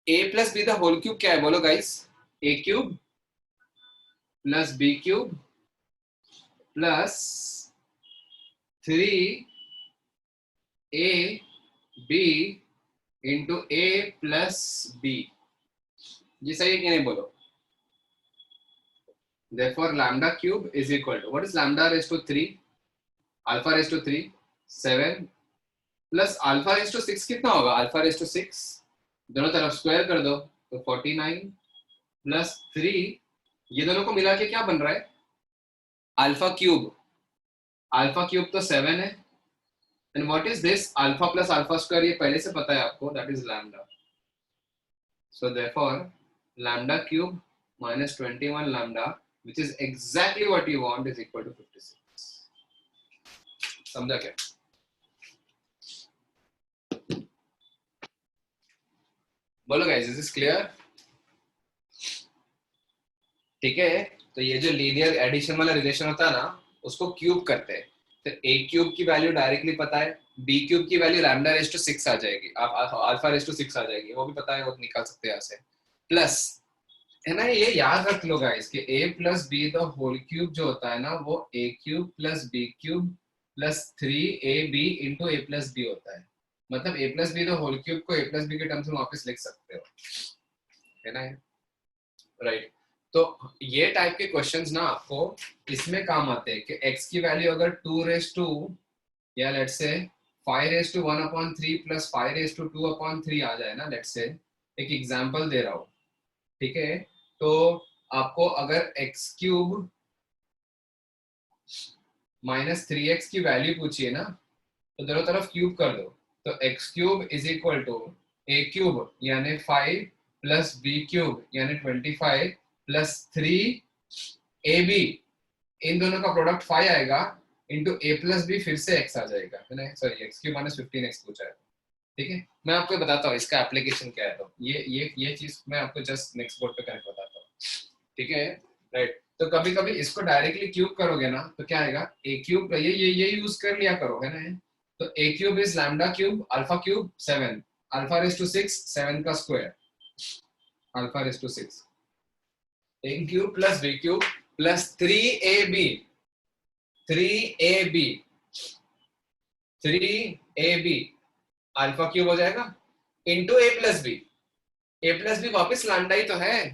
a plus b the whole cube क्या है बोलो guys? a cube plus b cube plus 3 a b into a plus b। ये सही है कि नहीं बोलो? Therefore lambda cube is equal to, what is lambda raised to 3? Alpha raised to 3, 7 plus alpha raise to 6 कितना होगा? Alpha raise to 6, दोनों तरफ स्क्वायर कर दो तो 49 प्लस 3, ये दोनों को मिला के क्या बन रहा है? Alpha cube. अल्फा क्यूब तो 7 है, and what is this? Alpha plus alpha square, ये पहले से पता है आपको, that is lambda. So therefore lambda cube minus 21 lambda, which is exactly what you want, is equal to 56। समझा क्या? बोलो गाइस, इज दिस क्लियर? ठीक है, तो ये जो लीनियर एडिशन वाला रिलेशन होता है ना, उसको क्यूब करते हैं, फिर ए क्यूब की वैल्यू डायरेक्टली पता है, बी क्यूब की वैल्यू लैम्डा रेज टू 6 आ जाएगी, आप अल्फा रेज टू 6 आ जाएगी, वो भी पता है, वो निकाल सकते हैं यहाँ से। प्लस, है ना, ये याद रख लो गाइस कि a plus b the whole cube जो होता है ना, वो a cube plus b cube plus 3ab into a plus b होता है। मतलब a plus b the whole cube को a प्लस बी के टर्म्स में वापस लिख सकते हो, है ना? राइट, तो ये टाइप के क्वेश्चंस ना आपको इसमें काम आते हैं कि x की वैल्यू अगर 2 रेज टू, या let's say 5 raise to 1 upon 3 plus 5 raise to 2 upon 3 आ जाए ना, लेट्स से एक एग्जांपल दे रहा हूँ, ठीक है? तो आपको अगर x क्यूब माइनस 3x की वैल्यू पूछिए ना, तो दोनों तरफ क्यूब कर दो, तो x cube is equal to a cube यानी 5 प्लस b क्यूब यानी 25 प्लस 3ab, इन दोनों का प्रोडक्ट 5 आएगा, इंटू a प्लस बी, फिर से x आ जाएगा, है ना? Sorry, x cube minus 15x पूछा है। ठीक है, मैं आपको बताता हूँ इसका एप्लीकेशन क्या है, तो ये चीज मैं आपको जस्ट नेक्स्ट बोर्ड पे करके बताता हूँ। ठीक है, राइट, तो कभी कभी इसको डायरेक्टली क्यूब करोगे ना, तो क्या आएगा? ए क्यूब, ये यूज कर लिया करो, है ना? तो a cube is lambda cube alpha cube 7, alpha raise to 6, 7 का square, alpha raise to 6, a cube plus b cube plus 3ab, 3ab 3ab alpha cube हो जाएगा, into a plus b, a plus b वापिस lambda ही तो है,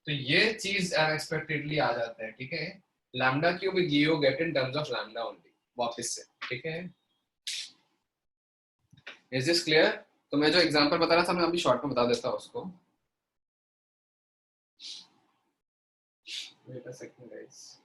तो ये चीज अनएक्सपेक्टेडली आ जाता है। ठीक है, lambda cube you get in terms of lambda only, वापस से। ठीक है, इज दिस क्लियर? तो मैं जो एग्जांपल बता रहा था, मैं अभी शॉर्ट में बता देता हूँ उसको। Wait a second guys.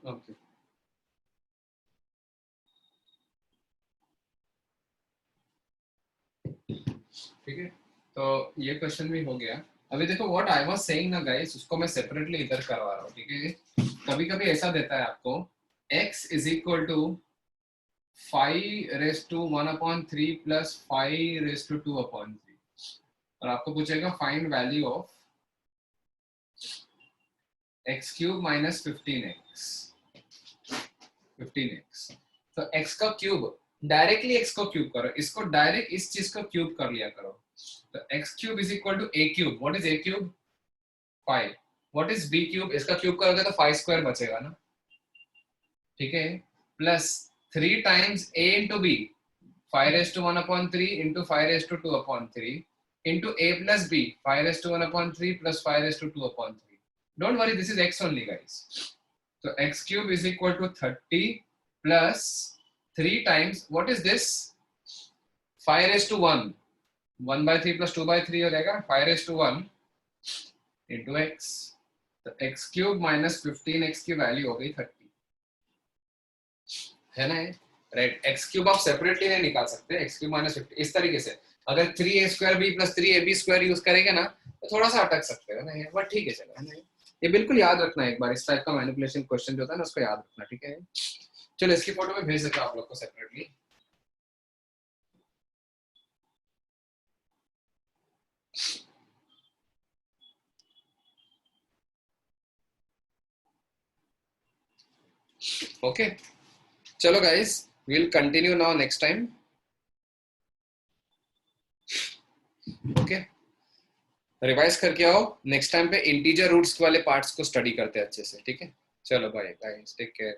Okay ठीक है, तो ये क्वेश्चन भी हो गया। अभी देखो व्हाट आई वाज सेइंग ना गाइस, उसको मैं सेपरेटली इधर करवा रहा हूँ, ठीक है। कभी कभी ऐसा देता है आपको x is equal to 5⁻³ plus 5⁻²/3 और आपको पूछेगा find value of x³ minus 15x। तो x का क्यूब, डायरेक्टली x को क्यूब करो, इसको डायरेक्ट इस चीज को क्यूब कर लिया करो। तो x³ is equal to a³। What is a³? 5। What is b³? इसका क्यूब करोगे तो 5² बचेगा ना, ठीक है। Plus 3 times a into b, 5⁻⁻³ into 5⁻²/3 into a plus b, 5⁻⁻³ plus 5⁻²/3। Don't worry, this is x only guys. So x³ is equal to 30 plus 3 times, what is this? 5⁻1, 1/3 plus 2/3 हो जाएगा, 5⁻1 into x। तो x³ minus 15x की value हो गई 30, है ना। Right, x³ आप separately नहीं निकाल सकते, x³ minus 15 इस तरीके से। अगर 3a² plus 3ab² यूज करेंगे ना तो थोड़ा सा अटक सकते हैं ना, बट ठीक है चलो, है ना। ये बिल्कुल याद रखना, एक बार इस टाइप का मैनिपुलेशन क्वेश्चन जो होता है ना उसको याद रखना, ठीक है। चलो इसकी फोटो में भेज देता हूं आप लोग को सेपरेटली। ओके चलो guys, we will continue now next time. Okay, revise करके आओ, नेक्स्ट टाइम पे इंटीजर रूट्स वाले पार्ट्स को स्टडी करते हैं अच्छे से, ठीक है। चलो बाय गाइस, टेक केयर।